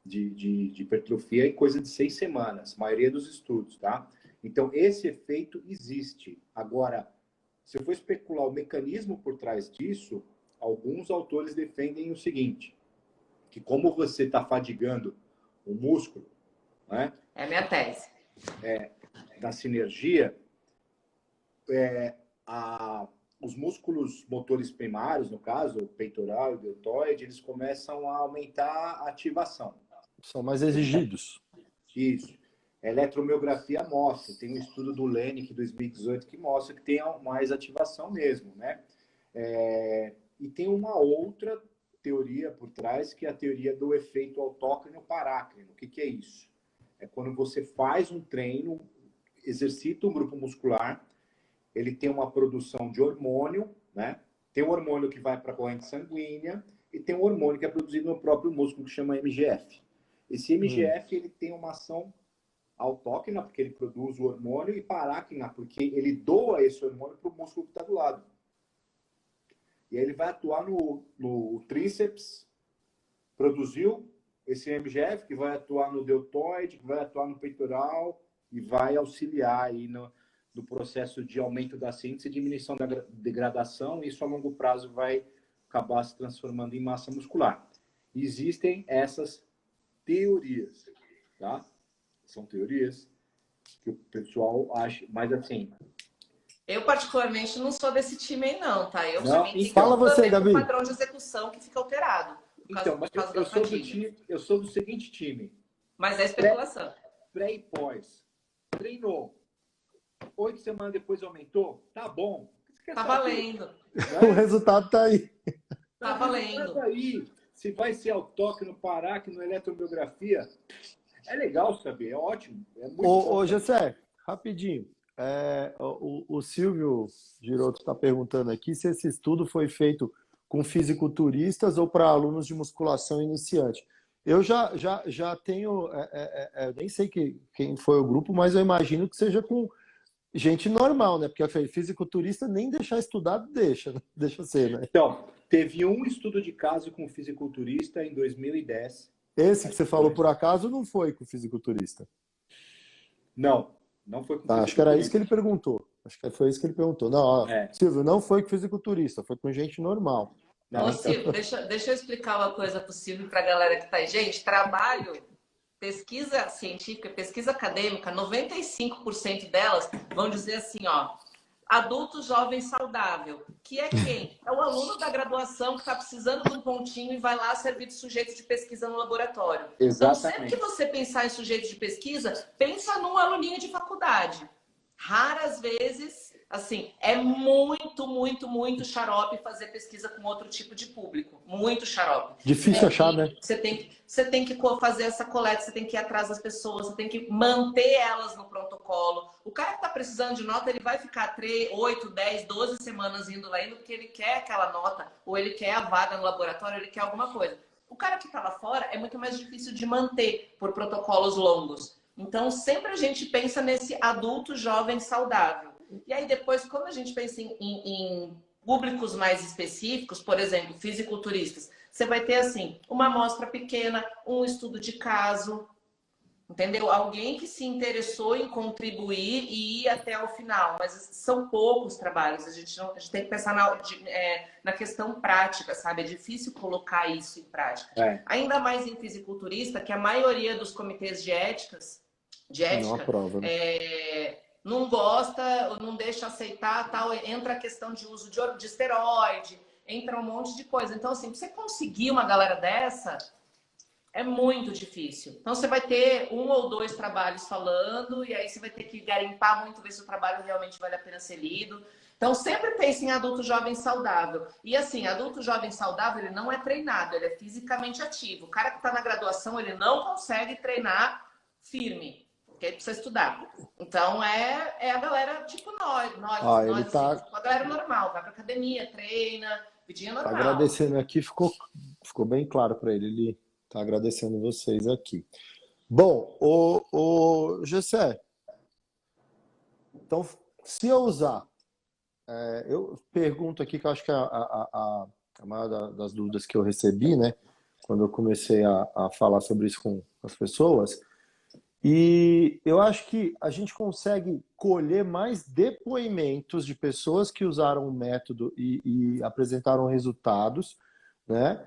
de hipertrofia em coisa de 6 semanas, maioria dos estudos, tá? Então, esse efeito existe. Agora, se eu for especular o mecanismo por trás disso, alguns autores defendem o seguinte, que como você está fadigando o músculo, né? É a minha tese. Da sinergia, os músculos motores primários, no caso, o peitoral e o deltoide, eles começam a aumentar a ativação. São mais exigidos. Isso. A eletromiografia mostra, tem um estudo do Lenick 2018 que mostra que tem mais ativação mesmo, né? E tem uma outra teoria por trás, que é a teoria do efeito autócrino parácrino. O que é isso? É quando você faz um treino, exercita um grupo muscular, ele tem uma produção de hormônio, né? Tem um hormônio que vai para a corrente sanguínea e tem um hormônio que é produzido no próprio músculo, que chama MGF. Esse MGF ele tem uma ação autócrina, porque ele produz o hormônio, e parácrina, porque ele doa esse hormônio para o músculo que está do lado. E aí ele vai atuar no tríceps, produziu esse MGF, que vai atuar no deltoide, que vai atuar no peitoral e vai auxiliar aí no processo de aumento da síntese e diminuição da degradação. E isso a longo prazo vai acabar se transformando em massa muscular. Existem essas teorias, tá? São teorias que o pessoal acha, mas assim... Eu, particularmente, não sou desse time aí, não, tá? Eu, não, também fala você, Gabi. O padrão de execução que fica alterado. Então, mas eu sou do seguinte time. Mas é especulação. Pré e pós. Treinou. 8 semanas depois aumentou? Tá bom. Tá valendo. O resultado tá aí. Tá valendo. Tá aí. Se vai ser autócrino, parácrino, eletromiografia, é legal saber, é ótimo. É muito Ô, Gessé, rapidinho. O Silvio Giroto está perguntando aqui se esse estudo foi feito com fisiculturistas ou para alunos de musculação iniciante. Eu já tenho, nem sei quem foi o grupo, mas eu imagino que seja com gente normal, né? Porque a fisiculturista nem deixar estudar, deixa ser, né? Então, teve um estudo de caso com fisiculturista em 2010. Esse que você falou por acaso não foi com fisiculturista? Não foi com acho que era isso que ele perguntou. Acho que foi isso que ele perguntou. Não, ó, Silvio, não foi com fisiculturista, foi com gente normal. Não, Silvio, deixa eu explicar uma coisa pro Silvio e pra galera que tá aí. Gente, trabalho, pesquisa científica, pesquisa acadêmica, 95% delas vão dizer assim, ó, adulto jovem saudável, que é quem? É o aluno da graduação que está precisando de um pontinho e vai lá servir de sujeito de pesquisa no laboratório. Exatamente. Então, sempre que você pensar em sujeito de pesquisa, pensa num aluninho de faculdade. Raras vezes, assim, é muito xarope fazer pesquisa com outro tipo de público. Muito xarope. Difícil achar, né? Você tem que fazer essa coleta, você tem que ir atrás das pessoas, você tem que manter elas no protocolo. O cara que está precisando de nota, ele vai ficar 3, 8, 10, 12 semanas indo lá, porque ele quer aquela nota, ou ele quer a vaga no laboratório, ele quer alguma coisa. O cara que está lá fora é muito mais difícil de manter por protocolos longos. Então, sempre a gente pensa nesse adulto jovem saudável. E aí, depois, quando a gente pensa em públicos mais específicos, por exemplo, fisiculturistas, você vai ter, assim, uma amostra pequena, um estudo de caso, entendeu? Alguém que se interessou em contribuir e ir até o final. Mas são poucos trabalhos. A gente tem que pensar na questão prática, sabe? É difícil colocar isso em prática. Ainda mais em fisiculturista, que a maioria dos comitês de ética não aprova, né? Não gosta, não deixa aceitar, tal. Entra a questão de uso de esteroide, entra um monte de coisa. Então, assim, pra você conseguir uma galera dessa, é muito difícil. Então, você vai ter 1 ou 2 trabalhos falando, e aí você vai ter que garimpar muito, ver se o trabalho realmente vale a pena ser lido. Então, sempre pense em adulto jovem saudável. E assim, adulto jovem saudável, ele não é treinado, ele é fisicamente ativo. O cara que está na graduação, ele não consegue treinar firme, porque ele precisa estudar. Então, é a galera tipo nós ele tá... assim, tipo, a galera normal, vai pra academia, treina, vidinha normal. Tá agradecendo aqui, ficou bem claro para ele. Ele tá agradecendo vocês aqui. Bom, o Gessé, então, se eu usar, eu pergunto aqui, que eu acho que a maior das dúvidas que eu recebi, né, quando eu comecei a falar sobre isso com as pessoas, e eu acho que a gente consegue colher mais depoimentos de pessoas que usaram o método e apresentaram resultados, né?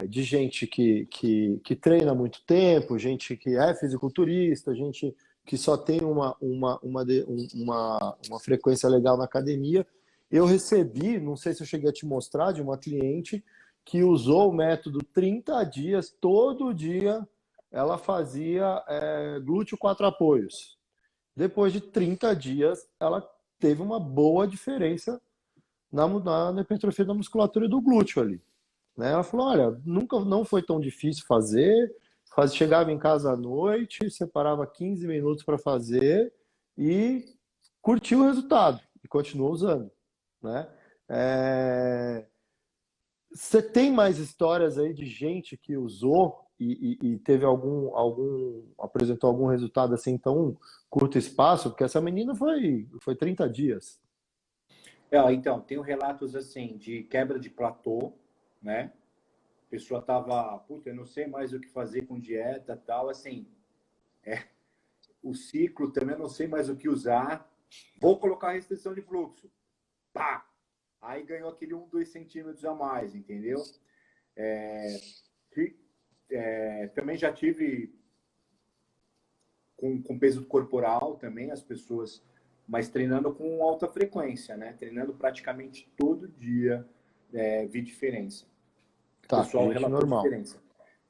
De gente que treina há muito tempo, gente que é fisiculturista, gente que só tem uma frequência legal na academia. Eu recebi, não sei se eu cheguei a te mostrar, de uma cliente que usou o método 30 dias, todo dia ela fazia glúteo 4 apoios. Depois de 30 dias, ela teve uma boa diferença na hipertrofia da musculatura do glúteo ali. Né? Ela falou, olha, não foi tão difícil fazer, chegava em casa à noite, separava 15 minutos para fazer e curtiu o resultado e continuou usando. Né? Você tem mais histórias aí de gente que usou e teve apresentou algum resultado assim em tão curto espaço? Porque essa menina foi 30 dias. Então, tenho relatos assim de quebra de platô, né? A pessoa tava, puta, eu não sei mais o que fazer com dieta, tal, assim, o ciclo também eu não sei mais o que usar. Vou colocar restrição de fluxo. Pá! Aí ganhou aquele 2 centímetros a mais, entendeu? Também já tive com peso corporal também, as pessoas, mas treinando com alta frequência, né? Treinando praticamente todo dia, vi diferença. O Tá, pessoal gente relatou normal. diferença.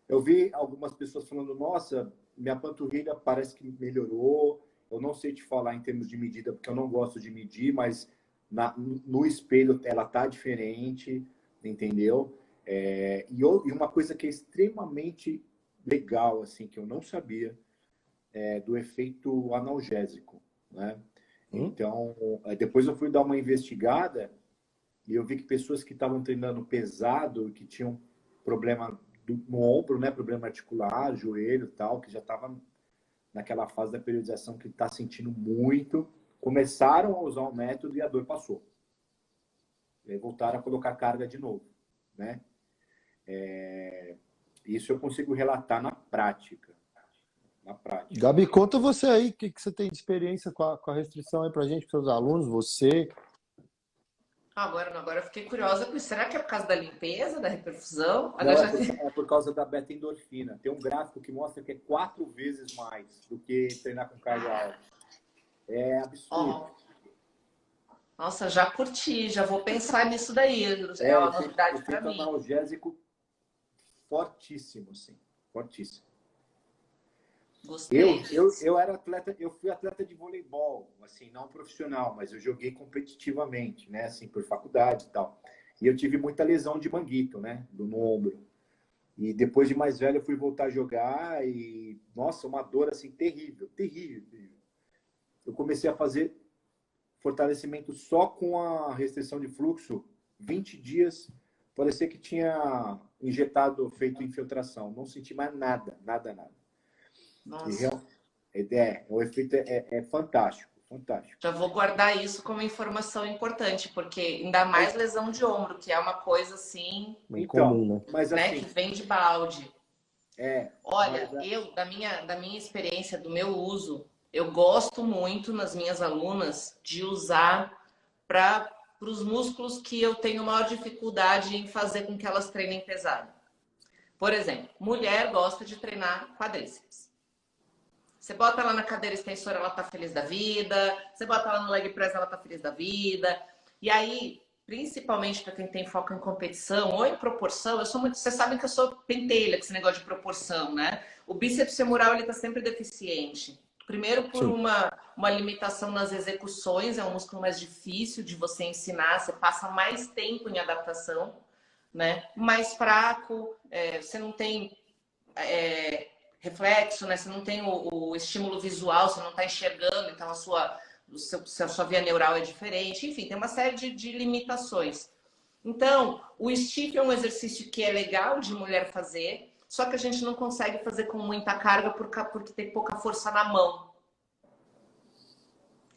Eu vi algumas pessoas falando, nossa, minha panturrilha parece que melhorou. Eu não sei te falar em termos de medida, porque eu não gosto de medir, mas no espelho ela tá diferente, entendeu? E uma coisa que é extremamente legal, assim, que eu não sabia, do efeito analgésico, né? Então, depois eu fui dar uma investigada e eu vi que pessoas que estavam treinando pesado, que tinham problema no ombro, né? Problema articular, joelho e tal, que já estavam naquela fase da periodização que está sentindo muito, começaram a usar o método e a dor passou. E aí voltaram a colocar carga de novo, né? Isso eu consigo relatar na prática. Na prática. Gabi, conta você aí, o que você tem de experiência com a restrição aí pra gente, para seus alunos, você. Agora eu fiquei curiosa, será que é por causa da limpeza, da reperfusão? Agora Não, já... é por causa da beta-endorfina. Tem um gráfico que mostra que é 4 vezes mais do que treinar com carga alta. É absurdo. Ó, nossa, já curti, já vou pensar nisso daí. É uma novidade para efeito mim. analgésico fortíssimo, assim. Fortíssimo. Gostei. Eu era atleta, eu fui atleta de voleibol, assim, não profissional, mas eu joguei competitivamente, né, assim, por faculdade e tal. E eu tive muita lesão de manguito, né, no ombro. E depois de mais velho eu fui voltar a jogar e, nossa, uma dor assim terrível, terrível, terrível. Eu comecei a fazer fortalecimento só com a restrição de fluxo, 20 dias, parecia que tinha injetado, feito infiltração. Não senti mais nada, nada, nada. Nossa. O efeito é fantástico, fantástico. Já vou guardar isso como informação importante, porque ainda mais lesão de ombro, que é uma coisa assim, Então, Incomum, né? mas né, assim, que vem de balde. Olha, mas, eu, da minha experiência, do meu uso, eu gosto muito nas minhas alunas de usar para os músculos que eu tenho maior dificuldade em fazer com que elas treinem pesado. Por exemplo, mulher gosta de treinar quadríceps. Você bota ela na cadeira extensora, ela tá feliz da vida. Você bota ela no leg press, ela tá feliz da vida. E aí, principalmente para quem tem foco em competição ou em proporção, eu sou muito. Vocês sabem que eu sou pentelha com esse negócio de proporção, né? O bíceps femoral ele tá sempre deficiente. Primeiro por uma limitação nas execuções, é um músculo mais difícil de você ensinar, você passa mais tempo em adaptação, né? Mais fraco, você não tem reflexo, né? Você não tem o estímulo visual, você não está enxergando, então a sua via neural é diferente. Enfim, tem uma série de limitações. Então, o stiff é um exercício que é legal de mulher fazer, só que a gente não consegue fazer com muita carga porque tem pouca força na mão.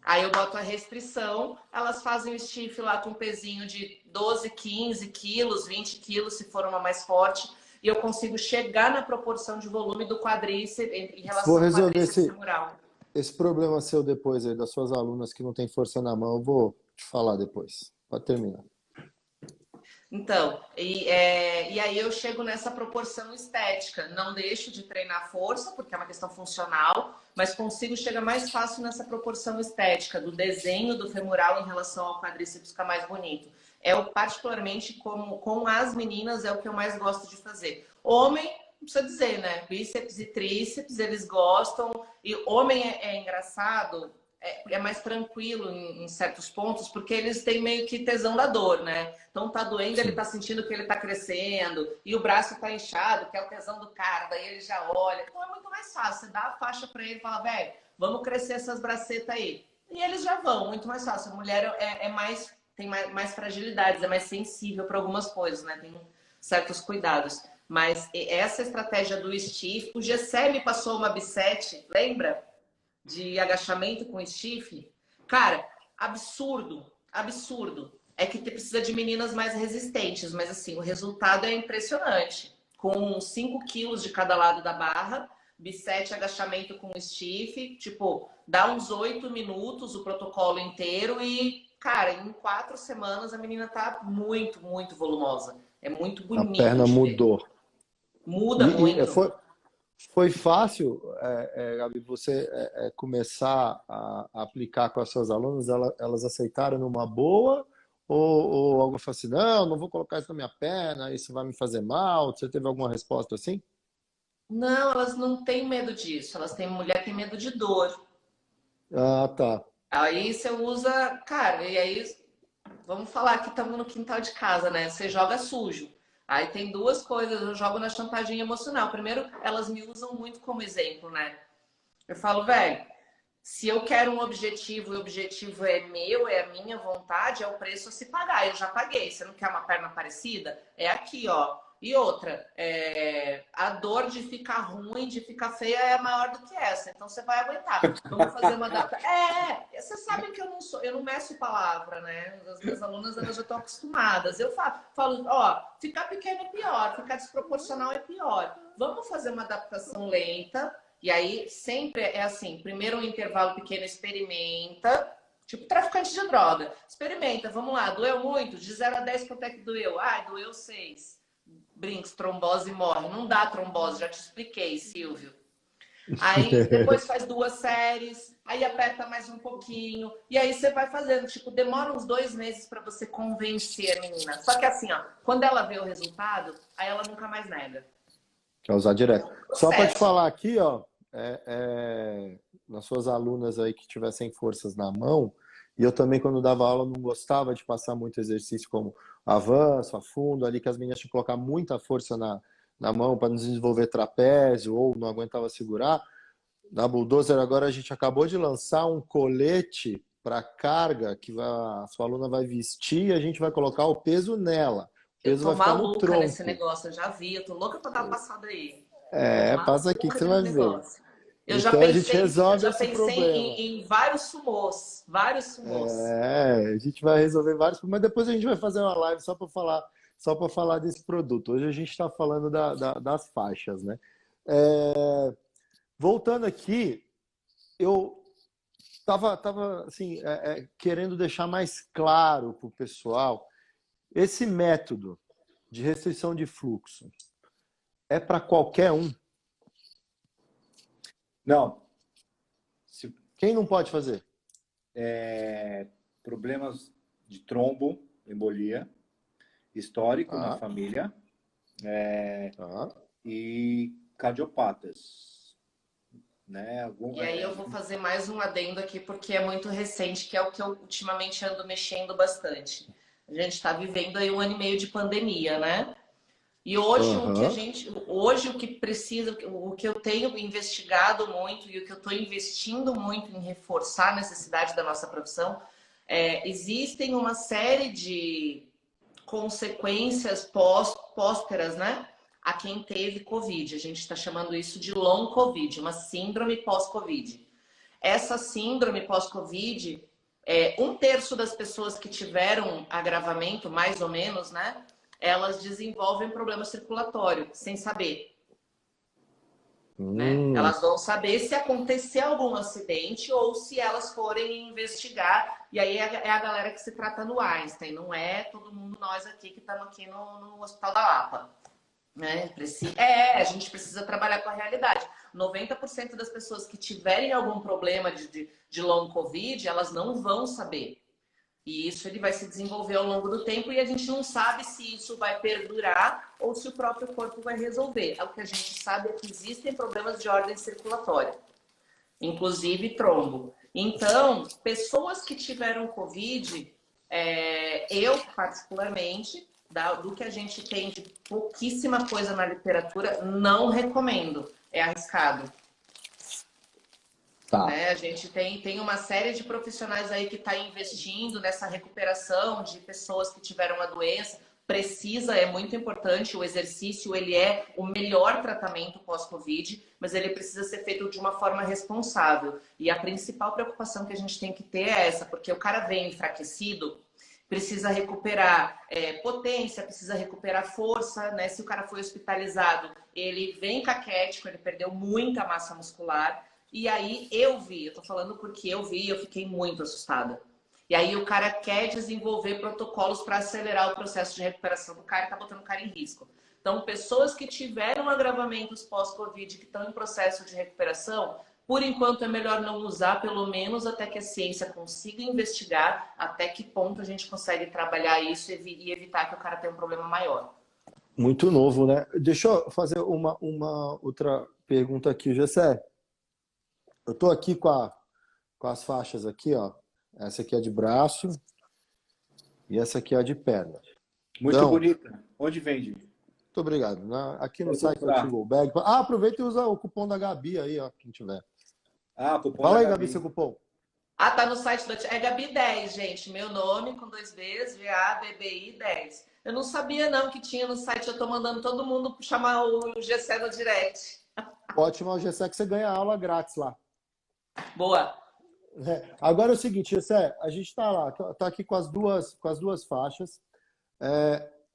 Aí eu boto a restrição, elas fazem o stiff lá com um pezinho de 12, 15 quilos, 20 quilos, se for uma mais forte, e eu consigo chegar na proporção de volume do quadríceps em Vou relação ao resolver quadríceps femoral. esse problema seu depois aí, das suas alunas que não tem força na mão, eu vou te falar depois. Pode terminar. Então, e aí eu chego nessa proporção estética. Não deixo de treinar força, porque é uma questão funcional, mas consigo chegar mais fácil nessa proporção estética, do desenho do femoral em relação ao quadríceps ficar mais bonito. Particularmente, com as meninas, é o que eu mais gosto de fazer. Homem, não precisa dizer, né? Bíceps e tríceps, eles gostam. E homem é engraçado, é mais tranquilo em certos pontos, porque eles têm meio que tesão da dor, né? Então tá doendo, ele tá sentindo que ele tá crescendo, e o braço tá inchado, que é o tesão do cara, daí ele já olha. Então é muito mais fácil, você dá a faixa pra ele e fala, velho, vamos crescer essas bracetas aí. E eles já vão, muito mais fácil. A mulher é mais tem mais fragilidades, é mais sensível para algumas coisas, né? Tem certos cuidados. Mas essa estratégia do stiff, o Gessé me passou uma bisete, lembra? De agachamento com stiff. Cara, absurdo, absurdo. É que precisa de meninas mais resistentes, mas assim, o resultado é impressionante. Com 5 quilos de cada lado da barra, bisete agachamento com stiff, tipo, dá uns 8 minutos o protocolo inteiro e, cara, em 4 semanas a menina tá muito, muito volumosa. É muito A bonito perna de ver. mudou. Muda muito. Foi fácil, Gabi, você começar a aplicar com as suas alunas? Elas aceitaram numa boa? Ou algo assim, não vou colocar isso na minha perna, isso vai me fazer mal? Você teve alguma resposta assim? Não, elas não têm medo disso. Elas têm mulher que tem medo de dor. Ah, tá. Aí você usa, cara, e aí vamos falar que estamos no quintal de casa, né? Você joga sujo. Aí tem duas coisas, eu jogo na chantagem emocional. Primeiro, elas me usam muito como exemplo, né? Eu falo, velho, se eu quero um objetivo e o objetivo é meu, é a minha vontade, é o preço a se pagar. Eu já paguei. Você não quer uma perna parecida? É aqui, ó. E outra, a dor de ficar ruim, de ficar feia é maior do que essa. Então você vai aguentar. Vamos fazer uma data. Você sabe que eu não meço palavra, né? As minhas alunas elas já estão acostumadas. Eu falo, ó, ficar pequeno é pior, ficar desproporcional é pior. Vamos fazer uma adaptação lenta. E aí sempre é assim, primeiro um intervalo pequeno, experimenta, tipo traficante de droga. Experimenta, vamos lá, doeu muito? De 0 a 10 quanto é que doeu? Doeu 6. Brinks, trombose morre. Não dá trombose, já te expliquei, Silvio. Aí depois faz 2 séries, aí aperta mais um pouquinho, e aí você vai fazendo, tipo, demora uns 2 meses para você convencer a menina. Só que assim, ó, quando ela vê o resultado, aí ela nunca mais nega. Quer usar direto. Só para te falar aqui, ó, nas suas alunas aí que tivessem forças na mão, e eu também, quando dava aula, não gostava de passar muito exercício como avanço, afundo, ali que as meninas tinham que colocar muita força na mão para não desenvolver trapézio ou não aguentava segurar. Na Bulldozer, agora a gente acabou de lançar um colete para carga que a sua aluna vai vestir e a gente vai colocar o peso nela. O peso Eu tô vai ficar no maluca tronco. nesse negócio, eu já vi, eu tô louca pra dar uma passada aí. Passa aqui que você vai ver. Eu Então a gente resolve esse problema. Em vários sumôs, vários sumôs. A gente vai resolver vários, mas depois a gente vai fazer uma live só para falar desse produto. Hoje a gente está falando das faixas, né? Voltando aqui, eu estava assim, querendo deixar mais claro para o pessoal esse método de restrição de fluxo é para qualquer um. Não. Quem não pode fazer? Problemas de trombo, embolia, histórico na família e cardiopatas. Né? E aí eu vou fazer mais um adendo aqui, porque é muito recente, que é o que eu ultimamente ando mexendo bastante. A gente está vivendo aí 1 ano e meio de pandemia, né? E hoje o que precisa, o que eu tenho investigado muito e o que eu estou investindo muito em reforçar a necessidade da nossa profissão, existem uma série de consequências pósteras, né? A quem teve Covid. A gente está chamando isso de long Covid, uma síndrome pós-Covid. Essa síndrome pós-Covid, 1/3 das pessoas que tiveram agravamento, mais ou menos, né? Elas desenvolvem problema circulatório, sem saber. Né? Elas vão saber se acontecer algum acidente ou se elas forem investigar. E aí é a galera que se trata no Einstein, não é todo mundo nós aqui que estamos aqui no Hospital da Lapa. Né? A gente precisa trabalhar com a realidade. 90% das pessoas que tiverem algum problema de long Covid, elas não vão saber. E isso ele vai se desenvolver ao longo do tempo e a gente não sabe se isso vai perdurar ou se o próprio corpo vai resolver. O que a gente sabe é que existem problemas de ordem circulatória, inclusive trombo. Então, pessoas que tiveram Covid, eu particularmente, do que a gente tem de pouquíssima coisa na literatura, não recomendo. É arriscado. Tá. Né? A gente tem uma série de profissionais aí que está investindo nessa recuperação de pessoas que tiveram a doença. É muito importante, o exercício ele é o melhor tratamento pós-Covid, mas ele precisa ser feito de uma forma responsável. E a principal preocupação que a gente tem que ter é essa, porque o cara vem enfraquecido, precisa recuperar potência, precisa recuperar força, né? Se o cara foi hospitalizado, ele vem caquético, ele perdeu muita massa muscular. E aí eu tô falando porque eu fiquei muito assustada. E aí o cara quer desenvolver protocolos para acelerar o processo de recuperação do cara e tá botando o cara em risco. Então, pessoas que tiveram agravamentos pós-Covid, que estão em processo de recuperação, por enquanto é melhor não usar, pelo menos até que a ciência consiga investigar até que ponto a gente consegue trabalhar isso e evitar que o cara tenha um problema maior. Muito novo, né? Deixa eu fazer uma outra pergunta aqui, Gessé. Eu tô aqui com as faixas aqui, ó. Essa aqui é de braço e essa aqui é a de perna. Muito então, bonita. Onde vende? Muito obrigado. Aqui no site da Too Bag. Aproveita e usa o cupom da Gabi aí, ó, quem tiver. Cupom Fala aí, Gabi, seu cupom. Tá no site da... É Gabi 10, gente. Meu nome com 2 Bs, GABBI 10. Eu não sabia, não, que tinha no site. Eu tô mandando todo mundo chamar o Gessé no direct. Pode chamar o Gessé que você ganha aula grátis lá. Boa. Agora é o seguinte, Gessé, a gente tá aqui com as duas faixas.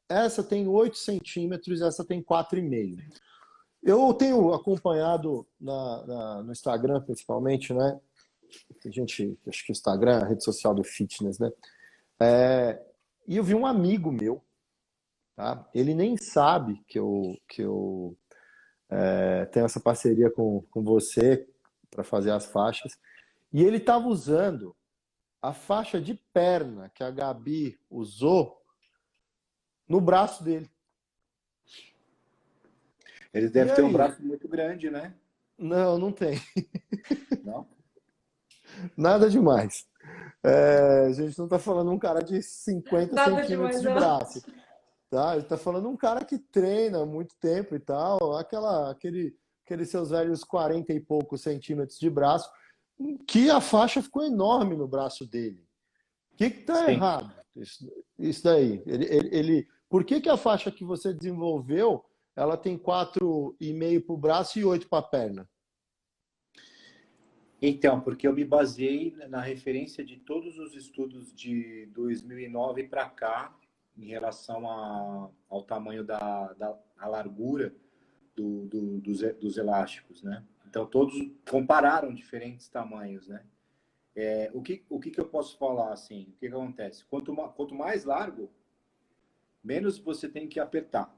Essa tem 8 centímetros, essa tem 4,5. Eu tenho acompanhado no Instagram, principalmente, né? Acho que o Instagram é a rede social do fitness, né? E eu vi um amigo meu, tá? Ele nem sabe que eu tenho essa parceria com você para fazer as faixas. E ele estava usando a faixa de perna que a Gabi usou no braço dele. Ele deve ter um braço muito grande, né? Não tem. Não? Nada demais. A gente não está falando um cara de 50 centímetros de braço. Tá? Ele está falando um cara que treina há muito tempo e tal, aqueles seus velhos 40 e poucos centímetros de braço, que a faixa ficou enorme no braço dele. O que está errado? Isso daí. Por que a faixa que você desenvolveu ela tem 4,5 para o braço e 8 para a perna? Então, porque eu me baseei na referência de todos os estudos de 2009 para cá, em relação ao tamanho da largura dos elásticos, né? Então, todos compararam diferentes tamanhos, né? O que eu posso falar, assim? O que acontece? Quanto mais largo, menos você tem que apertar.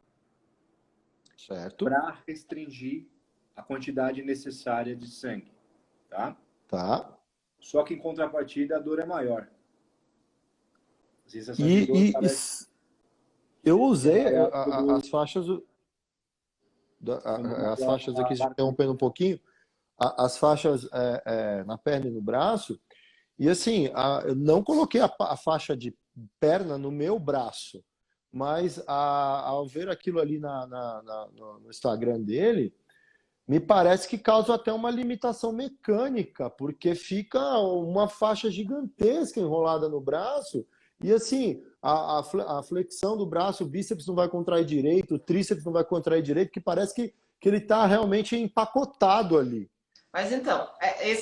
Certo. Para restringir a quantidade necessária de sangue, tá? Tá. Só que, em contrapartida, a dor é maior. A sensação de dor parece... Eu usei as faixas... As faixas aqui, interrompendo um pouquinho, as faixas na perna e no braço, e assim, eu não coloquei a faixa de perna no meu braço, mas ao ver aquilo ali no Instagram dele, me parece que causa até uma limitação mecânica, porque fica uma faixa gigantesca enrolada no braço, e assim, a flexão do braço, o bíceps não vai contrair direito, o tríceps não vai contrair direito, que parece que ele está realmente empacotado ali. Mas então,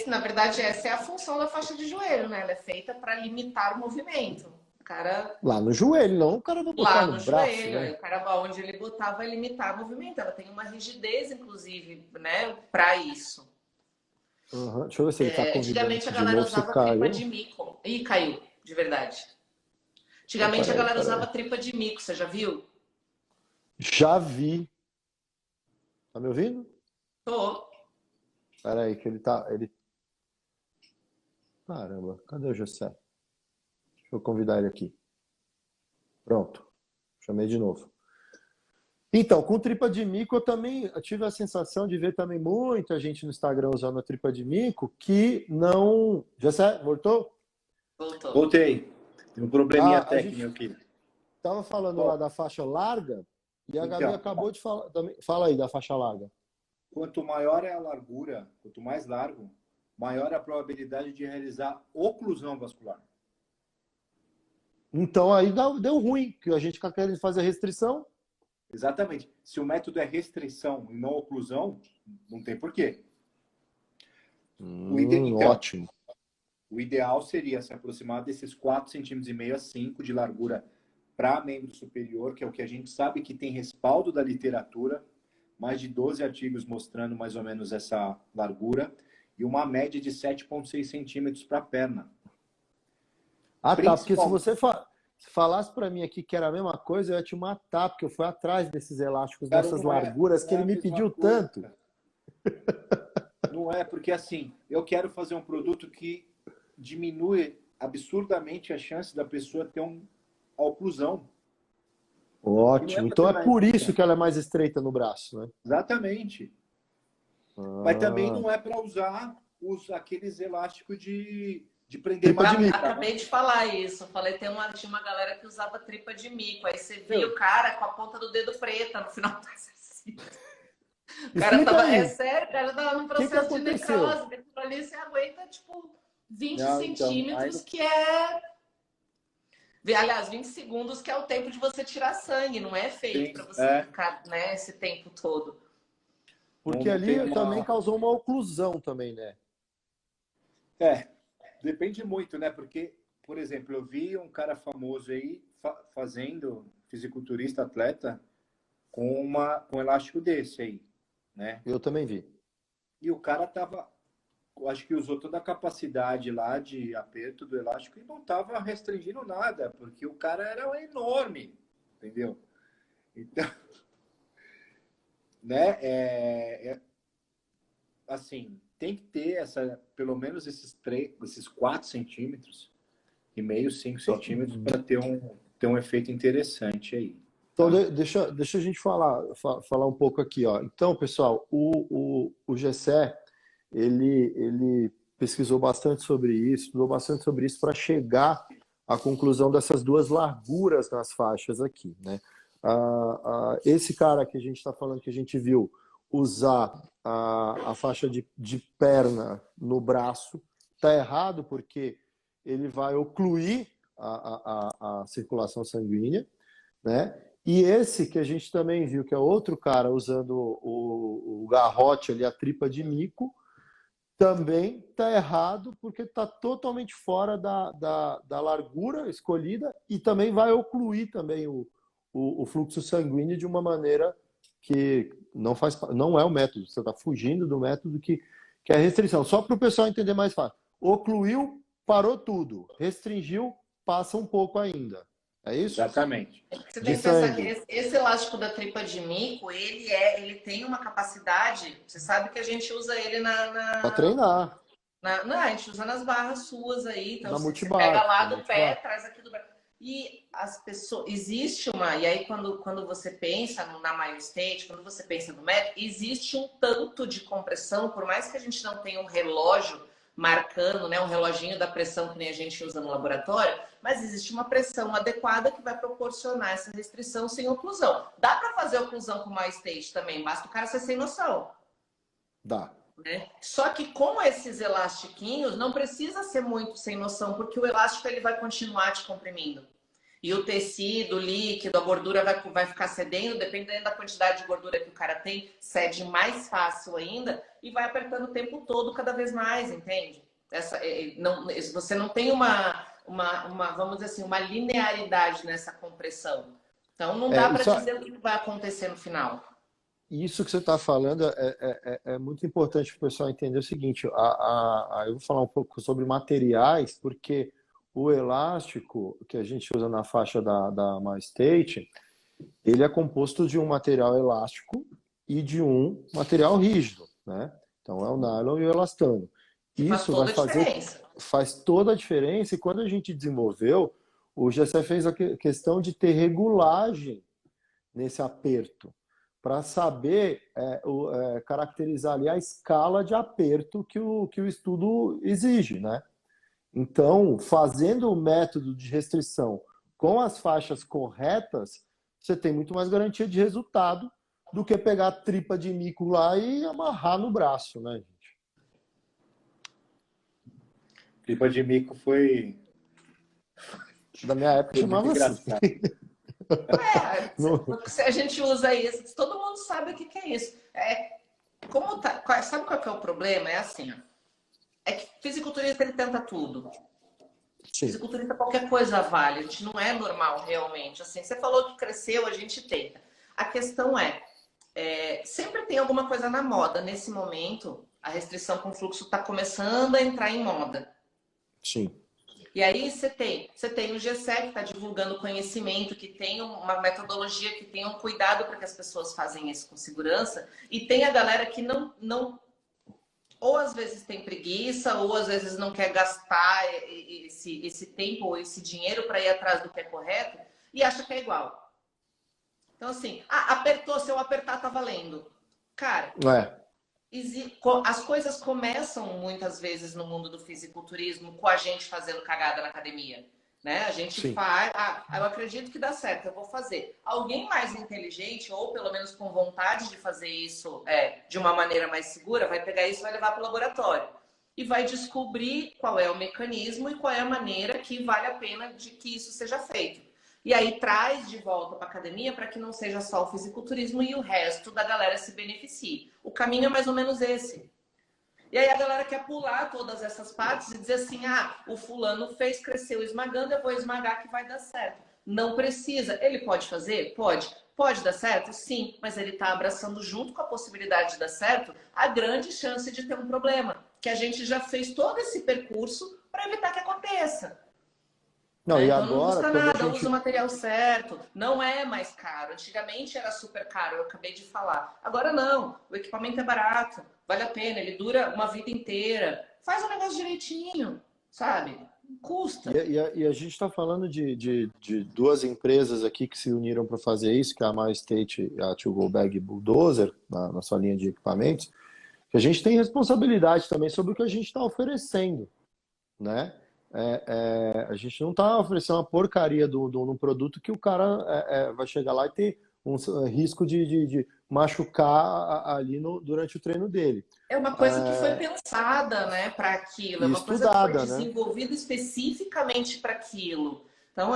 na verdade, essa é a função da faixa de joelho, né? Ela é feita para limitar o movimento. O cara... Lá no joelho, não o cara vai botar lá no braço, joelho, né? O cara, onde ele botar, vai limitar o movimento. Ela tem uma rigidez, inclusive, né, para isso. Uhum. Deixa eu ver se ele tá convidando. Antigamente a galera usava tripa de mico. Ih, caiu, de verdade. Antigamente a galera usava tripa de mico, você já viu? Já vi. Tá me ouvindo? Tô. Peraí, que ele... Caramba, cadê o José? Deixa eu convidar ele aqui. Pronto. Chamei de novo. Então, com tripa de mico, eu tive a sensação de ver também muita gente no Instagram usando a tripa de mico que não... José, voltou? Voltou. Voltei. Tem um probleminha técnico aqui. Tava falando lá da faixa larga e a Gabi acabou de falar também. Fala aí da faixa larga. Quanto maior é a largura, quanto mais largo, maior a probabilidade de realizar oclusão vascular. Então aí deu ruim, que a gente querendo fazer restrição. Exatamente. Se o método é restrição e não oclusão, não tem porquê. Então, ótimo. O ideal seria se aproximar desses 4,5 cm a 5 de largura para membro superior, que é o que a gente sabe que tem respaldo da literatura, mais de 12 artigos mostrando mais ou menos essa largura, e uma média de 7,6 centímetros para a perna. Ah, tá, porque se você falasse para mim aqui que era a mesma coisa, eu ia te matar, porque eu fui atrás desses elásticos, dessas larguras, que ele me pediu tanto. Não é, porque assim, eu quero fazer um produto que diminui absurdamente a chance da pessoa ter uma oclusão. Ótimo. Então é por isso que ela é mais estreita no braço, né? Exatamente. Mas também não é para usar aqueles elásticos de prender tripa de mico. Acabei de falar isso. Falei, tinha uma galera que usava tripa de mico. Aí você via o cara com a ponta do dedo preta no final do exercício. O cara tava, sério, o cara tava num processo de necrose. Dentro ali você aguenta, tipo, 20 centímetros, que é... Aliás, 20 segundos, que é o tempo de você tirar sangue. Não é feito para você ficar, né, esse tempo todo. Porque ali também causou uma oclusão também, né? Depende muito, né? Porque, por exemplo, eu vi um cara famoso aí fazendo fisiculturista, atleta, com um elástico desse aí, né? Eu também vi. E o cara tava, acho que usou toda a capacidade lá de aperto do elástico e não tava restringindo nada, porque o cara era enorme, entendeu? Então, né? Assim, tem que ter pelo menos esses 4 centímetros e meio, 5 centímetros para ter um efeito interessante aí. Então, deixa a gente falar um pouco aqui, ó. Então, pessoal, o Gessé, ele pesquisou bastante sobre isso, estudou bastante sobre isso para chegar à conclusão dessas duas larguras nas faixas aqui, né? Esse cara que a gente está falando, que a gente viu usar a faixa de perna no braço, está errado porque ele vai ocluir a circulação sanguínea, né? E esse que a gente também viu, que é outro cara usando o garrote ali, a tripa de mico, também está errado porque está totalmente fora da largura escolhida e também vai ocluir também o fluxo sanguíneo de uma maneira que não é o método. Você está fugindo do método que é a restrição. Só para o pessoal entender mais fácil. Ocluiu, parou tudo. Restringiu, passa um pouco ainda. É isso? Exatamente. Você tem que pensar que esse elástico da tripa de mico, ele tem uma capacidade, você sabe que a gente usa ele para treinar. Não, a gente usa nas barras suas aí, então você multibar, pega lá do pé, traz aqui do braço. E as pessoas, existe e aí quando você pensa na MyoState, quando você pensa no método, existe um tanto de compressão, por mais que a gente não tenha um relógio marcando, né, um reloginho da pressão que nem a gente usa no laboratório, mas existe uma pressão adequada que vai proporcionar essa restrição sem oclusão. Dá para fazer oclusão com MyoState também, basta o cara ser sem noção. Dá. Né? Só que com esses elastiquinhos não precisa ser muito sem noção, porque o elástico ele vai continuar te comprimindo. E o tecido, o líquido, a gordura vai ficar cedendo, dependendo da quantidade de gordura que o cara tem, cede mais fácil ainda e vai apertando o tempo todo cada vez mais, entende? Você não tem vamos dizer assim, uma linearidade nessa compressão. Então não dá para dizer o que vai acontecer no final. Isso que você está falando é muito importante para o pessoal entender o seguinte, eu vou falar um pouco sobre materiais, porque o elástico que a gente usa na faixa da MyoState, ele é composto de um material elástico e de um material rígido, né? Então é o nylon e o elastano. Isso faz toda a diferença, e quando a gente desenvolveu, o Gessé fez a questão de ter regulagem nesse aperto, para saber caracterizar ali a escala de aperto que o estudo exige, né? Então, fazendo o método de restrição com as faixas corretas, você tem muito mais garantia de resultado do que pegar a tripa de mico lá e amarrar no braço, né, gente? Pipa de mico foi Da minha época chamava muito assim. engraçado. Se a gente usa isso, todo mundo sabe o que é isso. Sabe qual que é o problema? É assim, ó. É que fisiculturista ele tenta tudo. Sim. Fisiculturista qualquer coisa vale. A gente não é normal realmente. Assim, você falou que cresceu, a gente tenta. A questão sempre tem alguma coisa na moda. Nesse momento, a restrição com fluxo está começando a entrar em moda. Sim. E aí você tem o GSE que está divulgando conhecimento, que tem uma metodologia, que tem um cuidado para que as pessoas fazem isso com segurança. E tem a galera que não ou às vezes tem preguiça, ou às vezes não quer gastar esse tempo ou esse dinheiro para ir atrás do que é correto e acha que é igual. Então assim, apertou, se eu apertar tá valendo. Cara, as coisas começam muitas vezes no mundo do fisiculturismo com a gente fazendo cagada na academia, né? A gente faz, eu acredito que dá certo, eu vou fazer. Alguém mais inteligente ou pelo menos com vontade de fazer isso de uma maneira mais segura, vai pegar isso e vai levar para o laboratório e vai descobrir qual é o mecanismo e qual é a maneira que vale a pena de que isso seja feito. E aí traz de volta para a academia para que não seja só o fisiculturismo e o resto da galera se beneficie. O caminho é mais ou menos esse. E aí a galera quer pular todas essas partes e dizer assim, o fulano fez, cresceu esmagando, eu vou esmagar que vai dar certo. Não precisa. Ele pode fazer? Pode. Pode dar certo? Sim. Mas ele está abraçando junto com a possibilidade de dar certo a grande chance de ter um problema. Que a gente já fez todo esse percurso para evitar que aconteça. Não, e então agora, não custa nada, gente... usa o material certo, não é mais caro. Antigamente era super caro, eu acabei de falar. Agora não, o equipamento é barato, vale a pena, ele dura uma vida inteira. Faz o negócio direitinho, sabe? Custa. E a gente está falando de duas empresas aqui que se uniram para fazer isso, que é a MyState e a To Go Bag Bulldozer, na sua linha de equipamentos, que a gente tem responsabilidade também sobre o que a gente está oferecendo, né? A gente não está oferecendo uma porcaria de um produto que o cara vai chegar lá e ter um risco de machucar ali durante o treino dele. É uma coisa que foi pensada, né, para aquilo, é uma estudada, coisa que foi desenvolvida especificamente para aquilo. Então,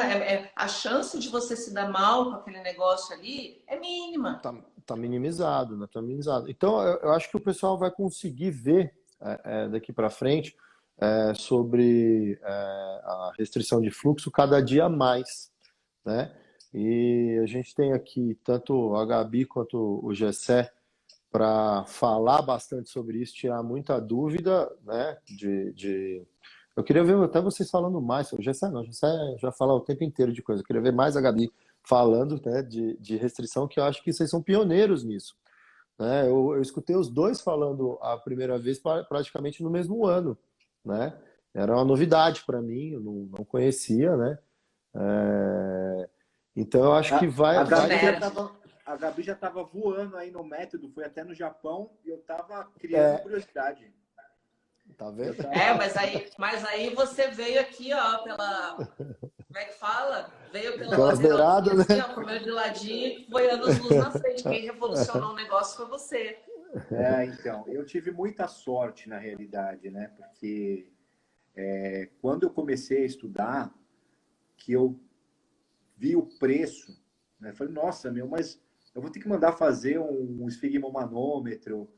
a chance de você se dar mal com aquele negócio ali é mínima. Tá minimizado, né? Tá minimizado. Então, eu acho que o pessoal vai conseguir ver daqui para frente sobre a restrição de fluxo cada dia mais, né? E a gente tem aqui tanto a Gabi quanto o Gessé para falar bastante sobre isso, tirar muita dúvida, né? Eu queria ver até vocês falando mais. O Gessé não, o Gessé já fala o tempo inteiro de coisa. Eu queria ver mais a Gabi falando, né, de restrição, que eu acho que vocês são pioneiros nisso, né? Eu escutei os dois falando a primeira vez praticamente no mesmo ano, né? Era uma novidade para mim, eu não conhecia, né? Então eu acho que a Gabi já estava voando aí no método, foi até no Japão e eu estava criando curiosidade. Tá vendo? Mas aí você veio aqui, ó, como é que fala? Veio pela Pelas beiradas, assim, né? ó, comeu de ladinho, foi anos-luz na frente. Quem revolucionou o negócio foi você. Então, eu tive muita sorte na realidade, né? Porque quando eu comecei a estudar, que eu vi o preço, né? Falei, nossa, mas eu vou ter que mandar fazer um esfigmomanômetro,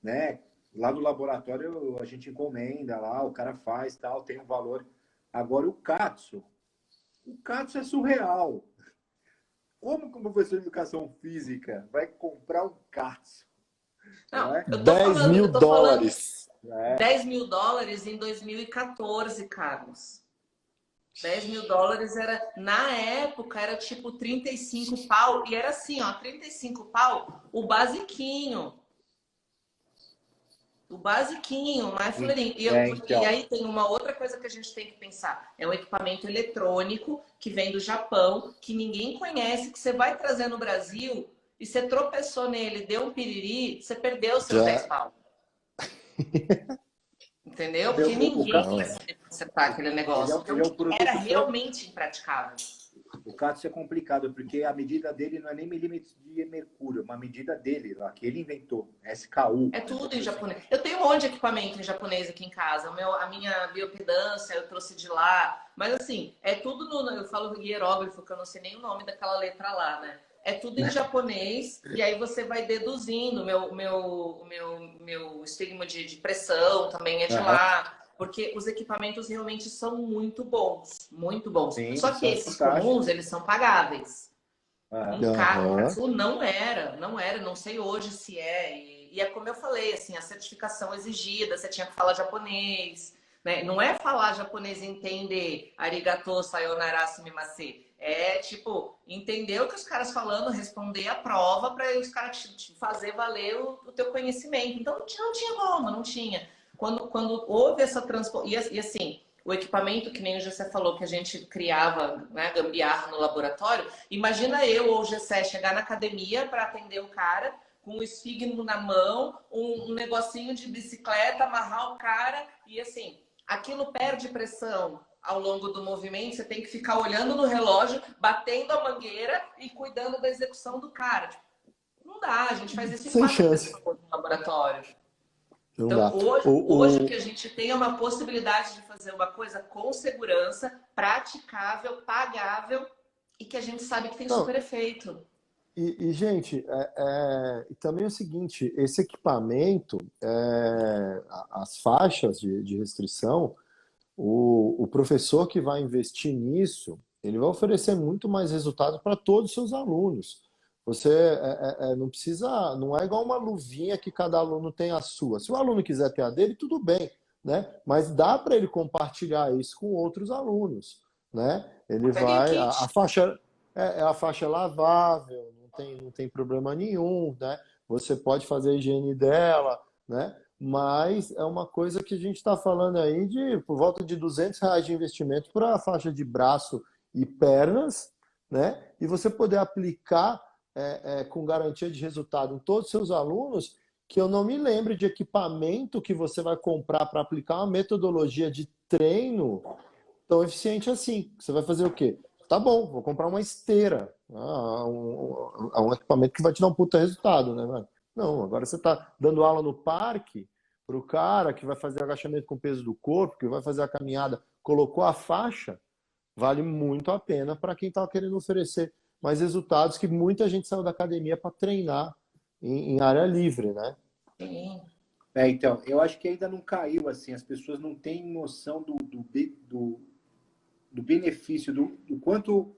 né? Lá no laboratório a gente encomenda lá, o cara faz, tal, tem um valor. Agora o Katsu é surreal. Como um professor de educação física vai comprar um Katsu? Não, é? eu tô 10 falando, mil eu tô dólares. falando 10 mil dólares em 2014, Carlos. 10 mil dólares na época, era tipo 35 pau. E era assim, ó, 35 pau, o basiquinho. O basiquinho, mais fuleirinho. E aí tem uma outra coisa que a gente tem que pensar. É um equipamento eletrônico que vem do Japão, que ninguém conhece, que você vai trazer no Brasil e você tropeçou nele, deu um piriri, você perdeu os seus 10 pau. Entendeu? Porque ninguém vai saber consertar aquele negócio. Era realmente impraticável. O Katsu é complicado, porque a medida dele não é nem milímetros de mercúrio, uma medida dele lá, que ele inventou, SKU. É tudo em japonês. Eu tenho um monte de equipamento em japonês aqui em casa. A minha biopedância eu trouxe de lá. Mas assim, é tudo eu falo hierógrafo, que eu não sei nem o nome daquela letra lá, né? É tudo em japonês, e aí você vai deduzindo. Meu estigma de pressão também é de lá. Porque os equipamentos realmente são muito bons, muito bons. Sim, só que esses fantásticos. comuns, eles são pagáveis. Um carro não era, não sei hoje se é. E é como eu falei, assim, a certificação exigida, você tinha que falar japonês, né? Não é falar japonês e entender arigato, sayonara, sumimasen. É, tipo, entender o que os caras falando, responder a prova para os caras te fazer valer o teu conhecimento. Então, não tinha como, não tinha. Quando houve essa transformação... E assim, o equipamento, que nem o Gessé falou, que a gente criava, né, gambiarra no laboratório, imagina eu ou o Gessé chegar na academia para atender o cara com o esfigmo na mão, um negocinho de bicicleta, amarrar o cara e assim, aquilo perde pressão ao longo do movimento, você tem que ficar olhando no relógio, batendo a mangueira e cuidando da execução do cara. Tipo, não dá, a gente faz isso em Sem 4 chance. pessoas no laboratório. Não Então, dá. hoje o que a gente tem é uma possibilidade de fazer uma coisa com segurança, praticável, pagável e que a gente sabe que tem super efeito. Gente, e também é o seguinte, esse equipamento, as faixas de restrição, o professor que vai investir nisso, ele vai oferecer muito mais resultado para todos os seus alunos. Você não precisa, não é igual uma luvinha que cada aluno tem a sua. Se o aluno quiser ter a dele, tudo bem, né? Mas dá para ele compartilhar isso com outros alunos, né? Ele vai, a faixa a faixa lavável, não tem problema nenhum, né? Você pode fazer a higiene dela, né? Mas é uma coisa que a gente está falando aí de por volta de R$ 200 de investimento para a faixa de braço e pernas, né? E você poder aplicar com garantia de resultado em todos os seus alunos, que eu não me lembro de equipamento que você vai comprar para aplicar uma metodologia de treino tão eficiente assim. Você vai fazer o quê? Tá bom, vou comprar uma esteira, um equipamento que vai te dar um puta resultado, né, mano? Não, agora você está dando aula no parque para o cara que vai fazer agachamento com o peso do corpo, que vai fazer a caminhada, colocou a faixa, vale muito a pena para quem está querendo oferecer mais resultados, que muita gente saiu da academia para treinar em área livre, né? Sim. Então, eu acho que ainda não caiu, assim, as pessoas não têm noção do benefício, do quanto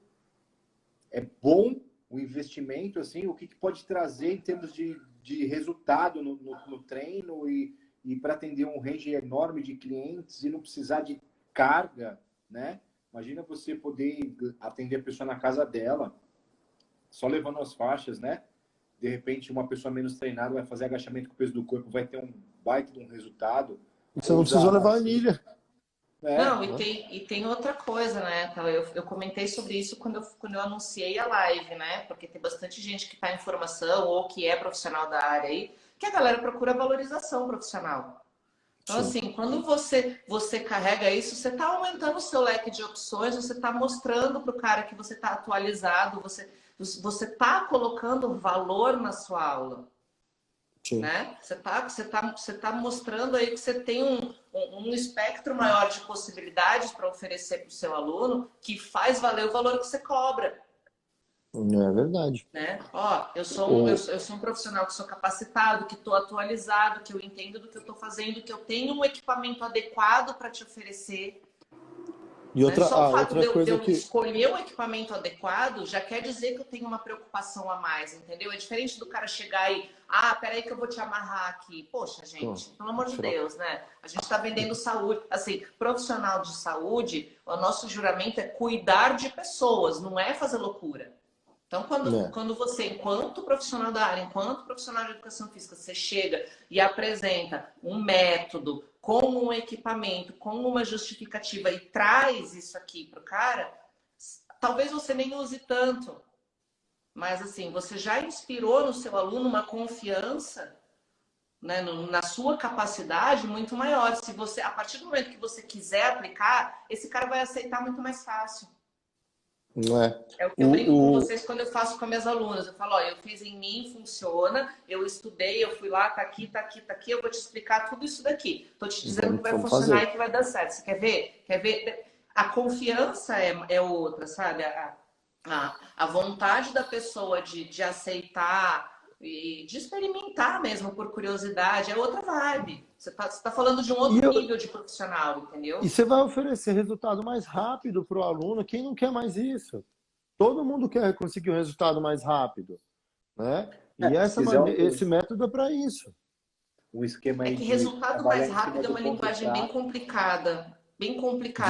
é bom o investimento, assim, o que pode trazer em termos de resultado no treino e para atender um range enorme de clientes e não precisar de carga, né? Imagina você poder atender a pessoa na casa dela, só levando as faixas, né? De repente, uma pessoa menos treinada vai fazer agachamento com o peso do corpo, vai ter um baita de um resultado. Você não precisou levar a anilha. Não, e tem outra coisa, né? Eu comentei sobre isso quando eu anunciei a live, né? Porque tem bastante gente que está em formação ou que é profissional da área aí, que a galera procura valorização profissional. Então, assim, quando você carrega isso, você está aumentando o seu leque de opções, você está mostrando para o cara que você está atualizado, você está colocando valor na sua aula. Sim. Né? Você tá mostrando aí que você tem um espectro maior de possibilidades para oferecer para o seu aluno que faz valer o valor que você cobra. É verdade. Né? Ó, eu sou um profissional que sou capacitado, que estou atualizado, que eu entendo do que eu estou fazendo, que eu tenho um equipamento adequado para te oferecer. E outra, Só o fato outra de coisa eu que... escolher o equipamento adequado já quer dizer que eu tenho uma preocupação a mais, entendeu? É diferente do cara chegar e, peraí que eu vou te amarrar aqui. Poxa, gente, pelo amor de Deus, né? A gente está vendendo saúde. Assim, profissional de saúde, o nosso juramento é cuidar de pessoas, não é fazer loucura. Então, quando você, enquanto profissional da área, enquanto profissional de educação física, você chega e apresenta um método com um equipamento, com uma justificativa e traz isso aqui para o cara, talvez você nem use tanto, mas assim, você já inspirou no seu aluno uma confiança, né, na sua capacidade muito maior. Se você, a partir do momento que você quiser aplicar, esse cara vai aceitar muito mais fácil. Não é? É o que eu brinco com vocês quando eu faço com as minhas alunas. Eu falo, ó, eu fiz em mim, funciona, eu estudei, eu fui lá, tá aqui, tá aqui, tá aqui, eu vou te explicar tudo isso daqui. Tô te dizendo que vai Vamos funcionar fazer. e que vai dar certo. Você quer ver? Quer ver? A confiança é outra, sabe? A vontade da pessoa de aceitar e de experimentar mesmo por curiosidade é outra vibe. Você tá falando de um outro nível de profissional, entendeu? E você vai oferecer resultado mais rápido para o aluno. Quem não quer mais isso? Todo mundo quer conseguir um resultado mais rápido, né? E Se quiser esse método é para isso. um esquema É aí que de resultado trabalhar mais em cima rápido é do uma ponto linguagem fraco. bem De complicada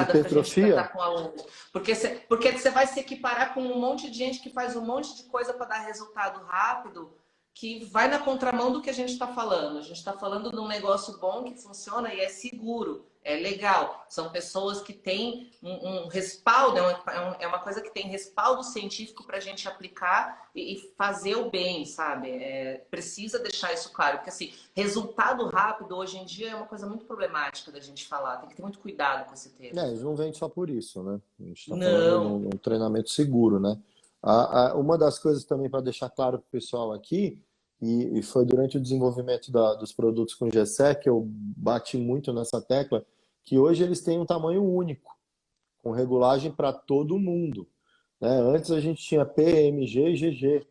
para a gente hipertrofia? tratar com o aluno. Porque você vai se equiparar com um monte de gente que faz um monte de coisa para dar resultado rápido, que vai na contramão do que a gente está falando. A gente está falando de um negócio bom que funciona e é seguro, é legal. São pessoas que têm um respaldo, é uma coisa que tem respaldo científico para a gente aplicar e fazer o bem, sabe? Precisa deixar isso claro, porque assim, resultado rápido hoje em dia é uma coisa muito problemática da gente falar. Tem que ter muito cuidado com esse termo. Eles não vêm só por isso, né? A gente está falando de Não. um treinamento seguro, né? Uma das coisas também para deixar claro para o pessoal aqui, e foi durante o desenvolvimento dos produtos com GSEC que eu bati muito nessa tecla, que hoje eles têm um tamanho único, com regulagem para todo mundo, né? Antes a gente tinha PMG e GG,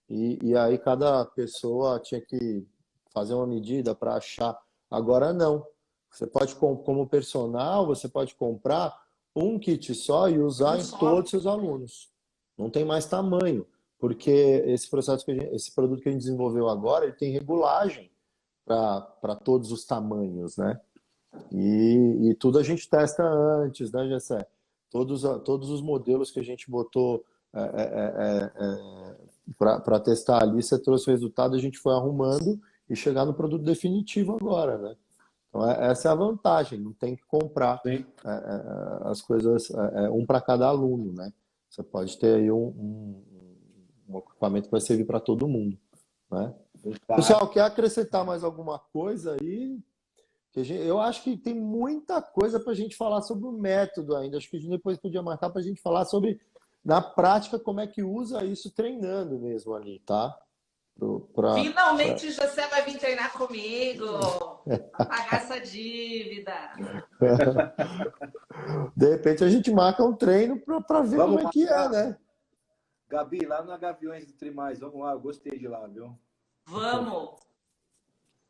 e aí cada pessoa tinha que fazer uma medida para achar. Agora não. Você pode, como personal, você pode comprar um kit só e usar Um em só. todos os seus alunos. Não tem mais tamanho, porque esse produto que a gente desenvolveu agora, ele tem regulagem para todos os tamanhos, né? E tudo a gente testa antes, né, Gessé? Todos os modelos que a gente botou para testar ali, você trouxe o resultado, a gente foi arrumando e chegar no produto definitivo agora, né? Então, essa é a vantagem, não tem que comprar Sim. as coisas um para cada aluno, né? Você pode ter aí um equipamento que vai servir para todo mundo, né? Pessoal, quer acrescentar mais alguma coisa aí? Eu acho que tem muita coisa para a gente falar sobre o método ainda. Acho que a gente depois podia marcar para a gente falar sobre, na prática, como é que usa isso treinando mesmo ali, tá? Finalmente o José vai vir treinar comigo. Pra pagar essa dívida. De repente a gente marca um treino para ver como Vamos é que é, marcar. né? Gabi, lá na Gaviões do Trimais, vamos lá, eu gostei de lá, viu? Vamos.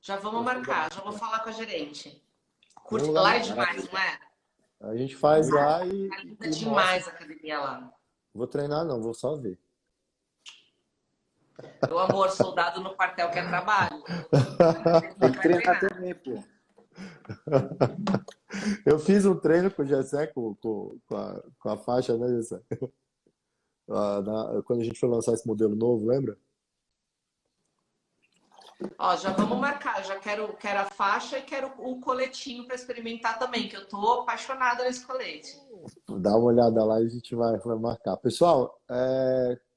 Já vamos Gostei da marcar. Já vou falar com a gerente. Tem um Curte lugar lá é muito... demais, não é? A gente faz lá Tá linda e mostra. demais a academia lá. Vou treinar não, vou só ver. Meu amor, soldado no quartel quer trabalho. Tem Vai que treinar treinar. também, pô. Eu fiz um treino com o Gessé, com a faixa, né, Gessé? Quando a gente foi lançar esse modelo novo, lembra? Ó, já vamos marcar. Já quero a faixa e quero o coletinho para experimentar também, que eu tô apaixonada nesse colete. Dá uma olhada lá e a gente vai marcar. Pessoal,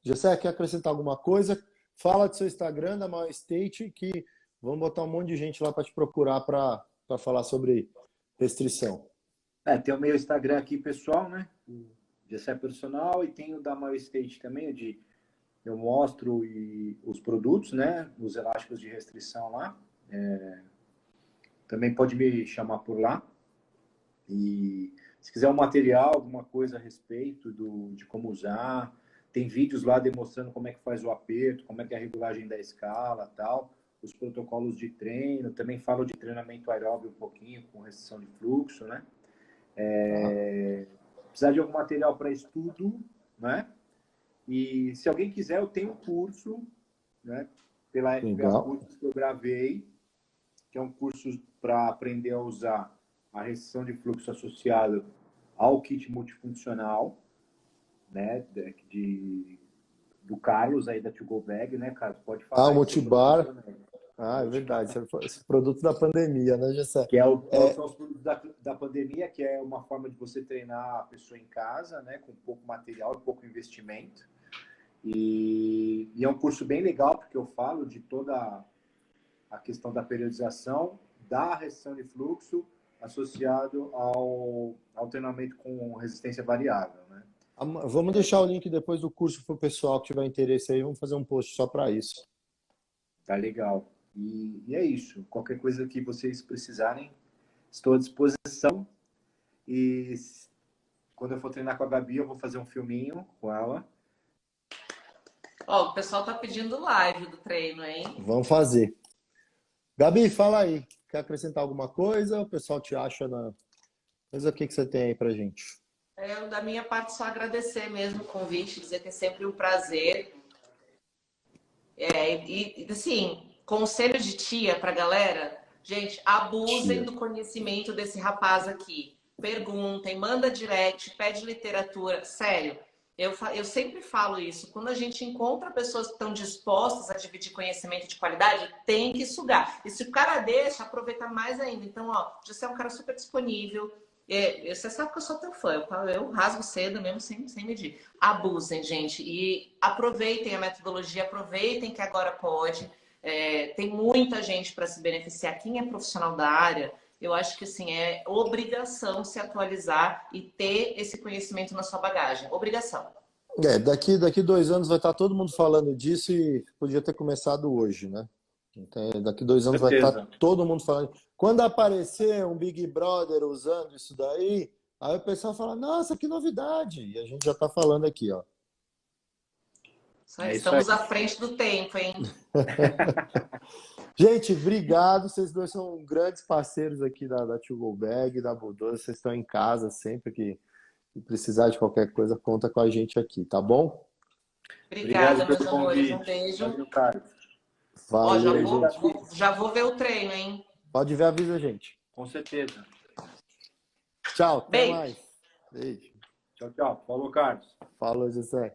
Gessé, quer acrescentar alguma coisa? Fala do seu Instagram, da Maior State, que vamos botar um monte de gente lá para te procurar para falar sobre restrição. Tem o meu Instagram aqui, pessoal, né? O Gessé Personal, e tem o da Maior State também, eu mostro os produtos, né? Os elásticos de restrição lá. Também pode me chamar por lá. E se quiser um material, alguma coisa a respeito de como usar, tem vídeos lá demonstrando como é que faz o aperto, como é que é a regulagem da escala, tal, os protocolos de treino. Também falo de treinamento aeróbio um pouquinho, com restrição de fluxo, né? Precisar de algum material para estudo, né? E se alguém quiser, eu tenho um curso, né? Pela FBA Legal. Cursos que eu gravei, que é um curso para aprender a usar a restrição de fluxo associado ao kit multifuncional, né? Do Carlos aí da To Go Bag, né, Carlos? Pode falar O aí. Multibar. É verdade. Esse produto da pandemia, né, Gessé? Que são os produtos da pandemia, que é uma forma de você treinar a pessoa em casa, né? Com pouco material e pouco investimento. E é um curso bem legal, porque eu falo de toda a questão da periodização, da restrição de fluxo associado ao treinamento com resistência variável, né? Vamos deixar o link depois do curso para o pessoal que tiver interesse aí. Vamos fazer um post só para isso. Tá legal. E é isso. Qualquer coisa que vocês precisarem, estou à disposição. E quando eu for treinar com a Gabi, eu vou fazer um filminho com ela. Ó, o pessoal tá pedindo live do treino, hein? Vamos fazer. Gabi, fala aí. Quer acrescentar alguma coisa? O pessoal te acha na... Mas o que você tem aí pra gente? Eu, da minha parte, só agradecer mesmo o convite, dizer que é sempre um prazer. E assim, conselho de tia pra galera, gente, abusem do conhecimento desse rapaz aqui. Perguntem, manda direct, pede literatura. Sério, eu sempre falo isso. Quando a gente encontra pessoas que estão dispostas a dividir conhecimento de qualidade, tem que sugar. E se o cara deixa, aproveita mais ainda. Então, ó, você é um cara super disponível. Você sabe que eu sou teu fã. Eu rasgo cedo mesmo sem medir. Abusem, gente. E aproveitem a metodologia. Aproveitem que agora pode. Tem muita gente para se beneficiar. Quem é profissional da área... Eu acho que assim, é obrigação se atualizar e ter esse conhecimento na sua bagagem. Obrigação. Daqui 2 anos vai estar todo mundo falando disso e podia ter começado hoje, né? Então, daqui 2 anos vai estar todo mundo falando. Quando aparecer um Big Brother usando isso daí, aí o pessoal fala, nossa, que novidade! E a gente já está falando aqui, ó. Estamos à frente do tempo, hein? Gente, obrigado. Vocês dois são grandes parceiros aqui da To Go Bag, da Bulldozer. Vocês estão em casa sempre que precisar de qualquer coisa, conta com a gente aqui, tá bom? Obrigada, meus amores. Um beijo. Valeu, já vou ver o treino, hein? Pode ver, avisa a gente. Com certeza. Tchau, até Beijo. mais. Beijo. Tchau, tchau. Falou, Carlos. Falou, José.